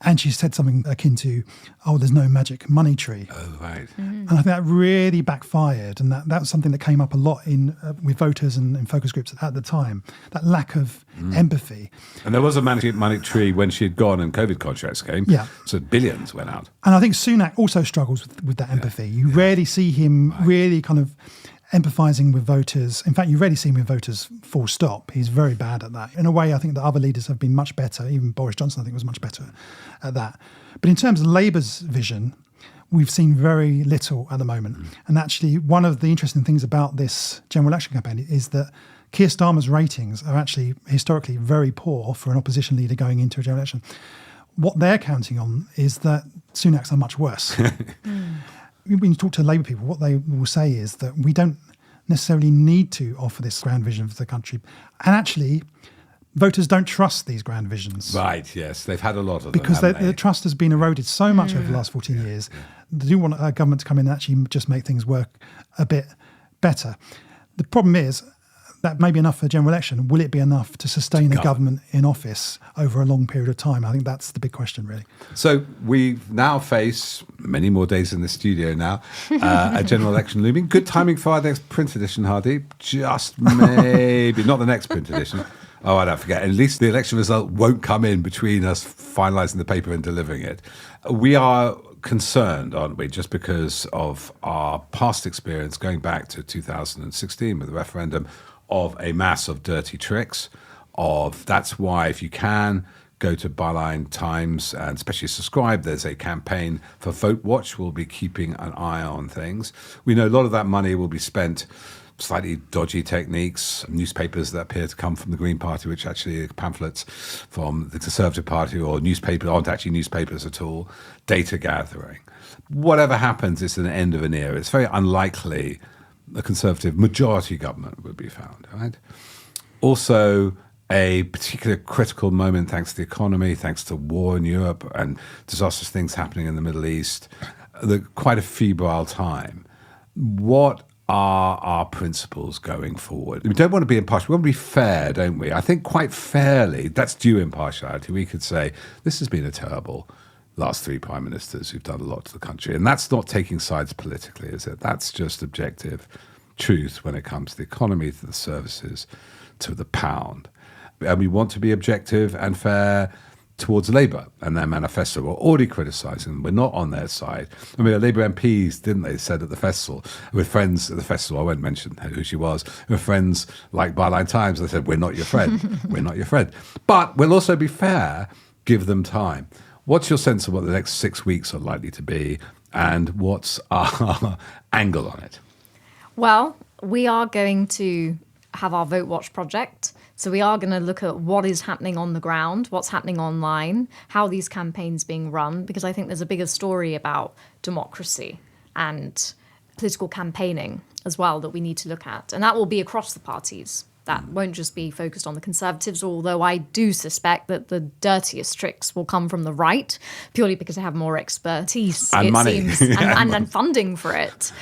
And she said something akin to, oh, there's no magic money tree. Oh, right. And I think that really backfired. And that was something that came up a lot with voters and in focus groups at the time, that lack of empathy. And there was a magic money tree when she had gone and COVID contracts came. Yeah. So billions went out. And I think Sunak also struggles with that empathy. You rarely see him really kind of empathising with voters. In fact, you rarely see him with voters full stop. He's very bad at that. In a way, I think that other leaders have been much better. Even Boris Johnson, I think, was much better at that. But in terms of Labour's vision, we've seen very little at the moment. And actually, one of the interesting things about this general election campaign is that Keir Starmer's ratings are actually historically very poor for an opposition leader going into a general election. What they're counting on is that Sunak's are much worse. When you talk to Labour people, what they will say is that we don't necessarily need to offer this grand vision of the country. And actually, voters don't trust these grand visions. Right, yes. They've had a lot of them, because haven't the trust has been eroded so much over the last 14 years. They do want a government to come in and actually just make things work a bit better. The problem is That may be enough for the general election. Will it be enough to sustain a government in office over a long period of time? I think that's the big question, really. So we now face many more days in the studio now, a general election looming. Good timing for our next print edition, Hardeep. Just maybe, not the next print edition. Oh, I don't forget. At least the election result won't come in between us finalising the paper and delivering it. We are concerned, aren't we, just because of our past experience going back to 2016 with the referendum, of a mass of dirty tricks. That's why, if you can, go to Byline Times and especially subscribe. There's a campaign for Vote Watch. We'll be keeping an eye on things. We know a lot of that money will be spent slightly dodgy techniques, newspapers that appear to come from the Green Party, which actually are pamphlets from the Conservative Party, or newspapers aren't actually newspapers at all, data gathering. Whatever happens, it's an end of an era. It's very unlikely a Conservative majority government would be found, right? Also, a particular critical moment, thanks to the economy, thanks to war in Europe and disastrous things happening in the Middle East, quite a febrile time. What are our principles going forward? We don't want to be impartial. We want to be fair, don't we? I think quite fairly, that's due impartiality. We could say, this has been a terrible last 3 prime ministers who've done a lot to the country. And that's not taking sides politically, is it? That's just objective truth when it comes to the economy, to the services, to the pound. And we want to be objective and fair towards Labour and their manifesto. We're already criticising them. We're not on their side. I mean, Labour MPs, didn't they, said at the festival, with friends at the festival, I won't mention who she was, with friends like Byline Times, they said, we're not your friend. We're not your friend. But we'll also be fair, give them time. What's your sense of what the next 6 weeks are likely to be, and what's our angle on it? Well, we are going to have our Vote Watch project. So we are going to look at what is happening on the ground, what's happening online, how these campaigns being run, because I think there's a bigger story about democracy and political campaigning as well that we need to look at. And that will be across the parties. That won't just be focused on the Conservatives, although I do suspect that the dirtiest tricks will come from the right, purely because they have more expertise, and it money. seems, and funding for it.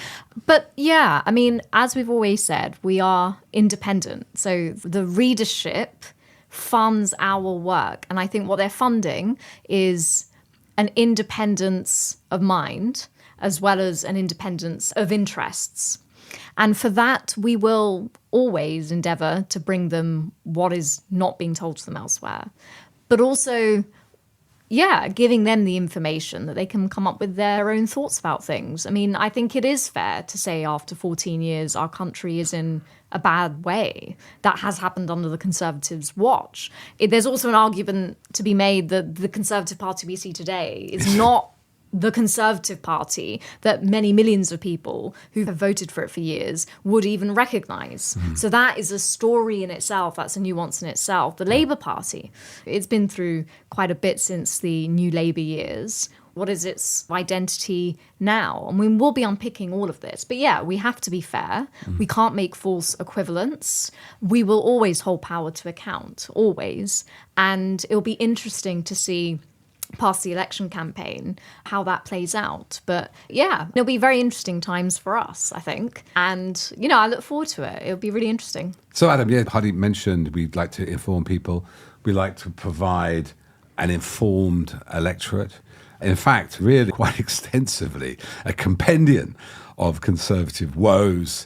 But yeah, I mean, as we've always said, we are independent. So the readership funds our work. And I think what they're funding is an independence of mind, as well as an independence of interests. And for that, we will always endeavour to bring them what is not being told to them elsewhere. But also, giving them the information that they can come up with their own thoughts about things. I mean, I think it is fair to say after 14 years, our country is in a bad way. That has happened under the Conservatives' watch. There's also an argument to be made that the Conservative Party we see today is not the Conservative Party that many millions of people who have voted for it for years would even recognise. So that is a story in itself. That's a nuance in itself. The Labour Party, it's been through quite a bit since the New Labour years. What is its identity now? I mean, we'll be unpicking all of this. But yeah, we have to be fair. We can't make false equivalents. We will always hold power to account, always. And it'll be interesting to see past the election campaign, how that plays out. But yeah, it'll be very interesting times for us, I think. And, I look forward to it. It'll be really interesting. So, Adam, Hardeep mentioned we'd like to inform people. We like to provide an informed electorate. In fact, really quite extensively, a compendium of Conservative woes,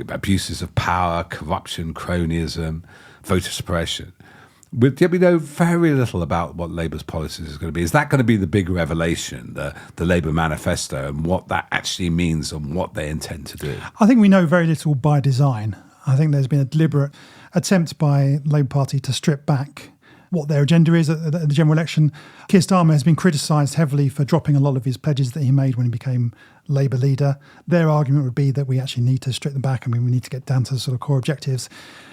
abuses of power, corruption, cronyism, voter suppression. We know very little about what Labour's policies is going to be. Is that going to be the big revelation, the Labour manifesto, and what that actually means and what they intend to do? I think we know very little by design. I think there's been a deliberate attempt by the Labour Party to strip back what their agenda is at the general election. Keir Starmer has been criticised heavily for dropping a lot of his pledges that he made when he became Labour leader. Their argument would be that we actually need to strip them back and we need to get down to the sort of core objectives.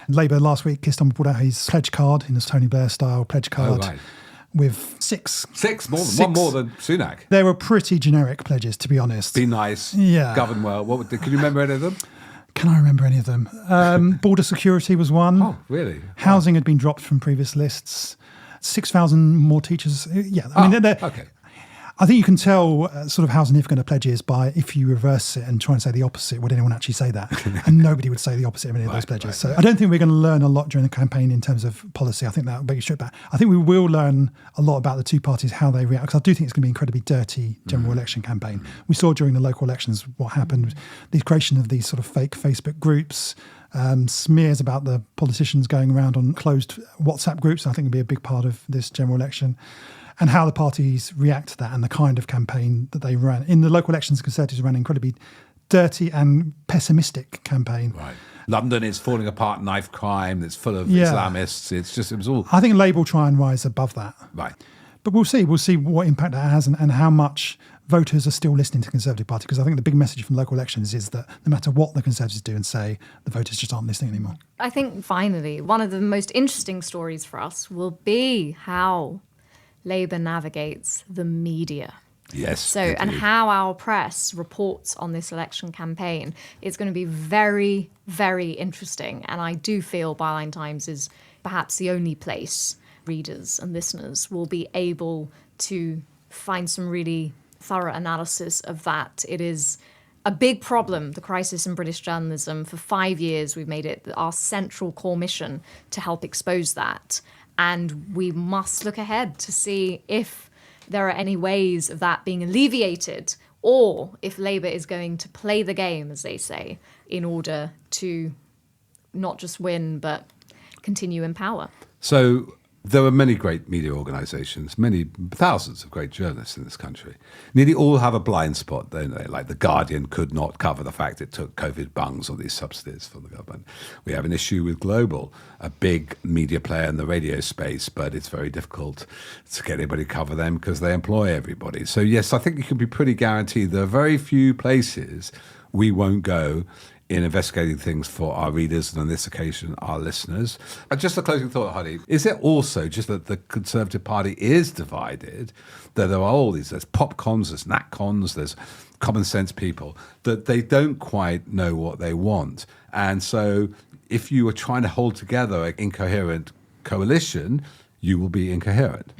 Labour last week, Keir Starmer brought out his pledge card in his Tony Blair style pledge card. With six, one more than Sunak. They were pretty generic pledges, to be honest. Be nice, govern well. Can you remember any of them? Can I remember any of them? Border security was one. Oh, really? Housing had been dropped from previous lists. 6,000 more teachers. Yeah, I mean, okay. I think you can tell sort of how significant a pledge is by if you reverse it and try and say the opposite. Would anyone actually say that? And nobody would say the opposite of any of those pledges. Right. So I don't think we're going to learn a lot during the campaign in terms of policy. I think that will be stripped back. I think we will learn a lot about the two parties, how they react, because I do think it's going to be an incredibly dirty general election campaign. We saw during the local elections what happened, the creation of these sort of fake Facebook groups, smears about the politicians going around on closed WhatsApp groups. I think will be a big part of this general election. And how the parties react to that and the kind of campaign that they ran. In the local elections, the Conservatives ran an incredibly dirty and pessimistic campaign. Right. London is falling apart, knife crime, it's full of Islamists. It was all... I think Labour will try and rise above that. Right. But we'll see. We'll see what impact that has and how much voters are still listening to the Conservative Party. Because I think the big message from local elections is that no matter what the Conservatives do and say, the voters just aren't listening anymore. I think finally, one of the most interesting stories for us will be how Labour navigates the media. Yes. So, indeed. and how our press reports on this election campaign is going to be very, very interesting. And I do feel Byline Times is perhaps the only place readers and listeners will be able to find some really thorough analysis of that. It is a big problem, the crisis in British journalism. For 5 years, we've made it our central core mission to help expose that. And we must look ahead to see if there are any ways of that being alleviated, or if Labour is going to play the game, as they say, in order to not just win, but continue in power. So there are many great media organisations, many thousands of great journalists in this country. Nearly all have a blind spot, don't they? Like The Guardian could not cover the fact it took COVID bungs or these subsidies from the government. We have an issue with Global, a big media player in the radio space, but it's very difficult to get anybody to cover them because they employ everybody. So yes, I think you can be pretty guaranteed there are very few places we won't go in investigating things for our readers and on this occasion our listeners. Just a closing thought, Hardeep. Is it also just that the Conservative Party is divided, that there are all these, there's pop cons, there's nat cons, there's common sense people, that they don't quite know what they want. And so if you are trying to hold together an incoherent coalition, you will be incoherent.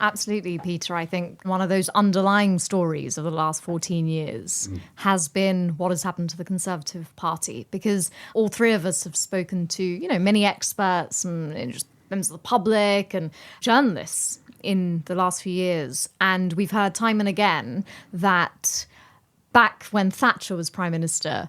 Absolutely, Peter. I think one of those underlying stories of the last 14 years has been what has happened to the Conservative Party, because all three of us have spoken to, many experts and just members of the public and journalists in the last few years. And we've heard time and again that back when Thatcher was Prime Minister,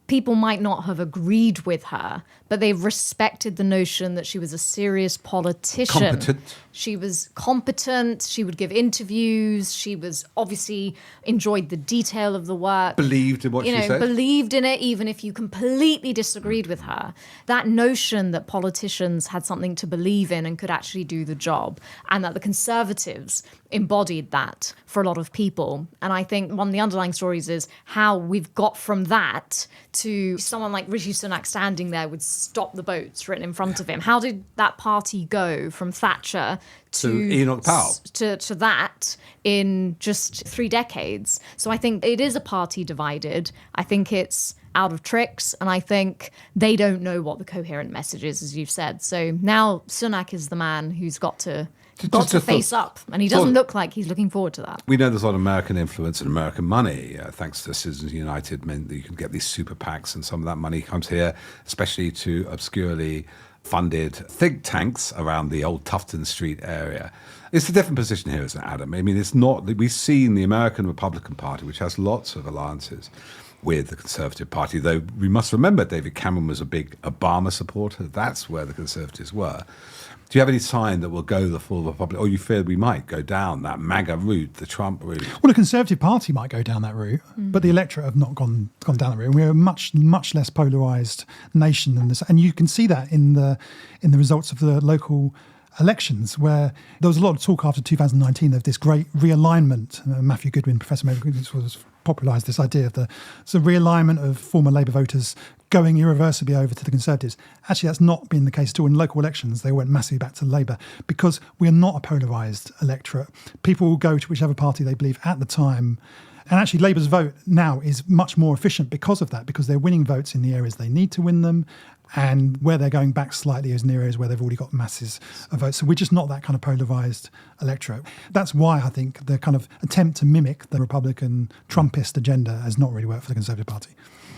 people might not have agreed with her, but they respected the notion that she was a serious politician. Competent. She was competent. She would give interviews. She was obviously enjoyed the detail of the work. Believed in what she said. Believed in it, even if you completely disagreed with her. That notion that politicians had something to believe in and could actually do the job, and that the Conservatives embodied that for a lot of people. And I think one of the underlying stories is how we've got from that to someone like Rishi Sunak standing there with "Stop the Boats" written in front of him. How did that party go from Thatcher to Enoch Powell to that in just 3 decades? So I think it is a party divided. I think it's out of tricks, and I think they don't know what the coherent message is, as you've said. So now Sunak is the man who's got to face up, and he doesn't look like he's looking forward to that. We know there's a lot of American influence and American money, thanks to Citizens United, meant that you can get these super PACs, and some of that money comes here, especially to obscurely funded think tanks around the old Tufton Street area. It's a different position here, isn't it, Adam? I mean, it's not, we've seen the American Republican Party, which has lots of alliances with the Conservative Party, though we must remember David Cameron was a big Obama supporter. That's where the Conservatives were. Do you have any sign that we'll go the full Republican, or you fear we might go down that MAGA route, the Trump route? Well, the Conservative Party might go down that route, but the electorate have not gone down that route. And we're a much less polarised nation than this, and you can see that in the results of the local elections, where there was a lot of talk after 2019 of this great realignment. Matthew Goodwin, Professor Matthew Goodwin, was popularised this idea of the realignment of former Labour voters going irreversibly over to the Conservatives. Actually, that's not been the case at all. In local elections, they went massively back to Labour because we are not a polarised electorate. People will go to whichever party they believe at the time. And actually, Labour's vote now is much more efficient because of that, because they're winning votes in the areas they need to win them. And where they're going back slightly is in the areas where they've already got masses of votes. So we're just not that kind of polarised electorate. That's why I think the kind of attempt to mimic the Republican Trumpist agenda has not really worked for the Conservative Party.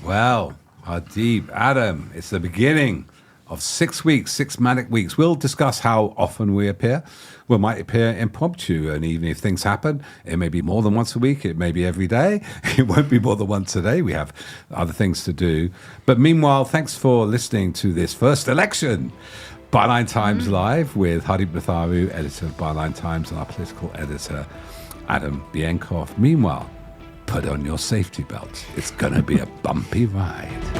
Well, Hardeep, Adam, it's the beginning of 6 weeks, 6 manic weeks. We'll discuss how often we appear. We might appear impromptu, and even if things happen, it may be more than once a week, it may be every day. It won't be more than once a day. We have other things to do. But meanwhile, thanks for listening to this first election. Byline Times Live with Hardeep Matharu, editor of Byline Times, and our political editor, Adam Bienkov. Meanwhile, put on your safety belt. It's going to be a bumpy ride.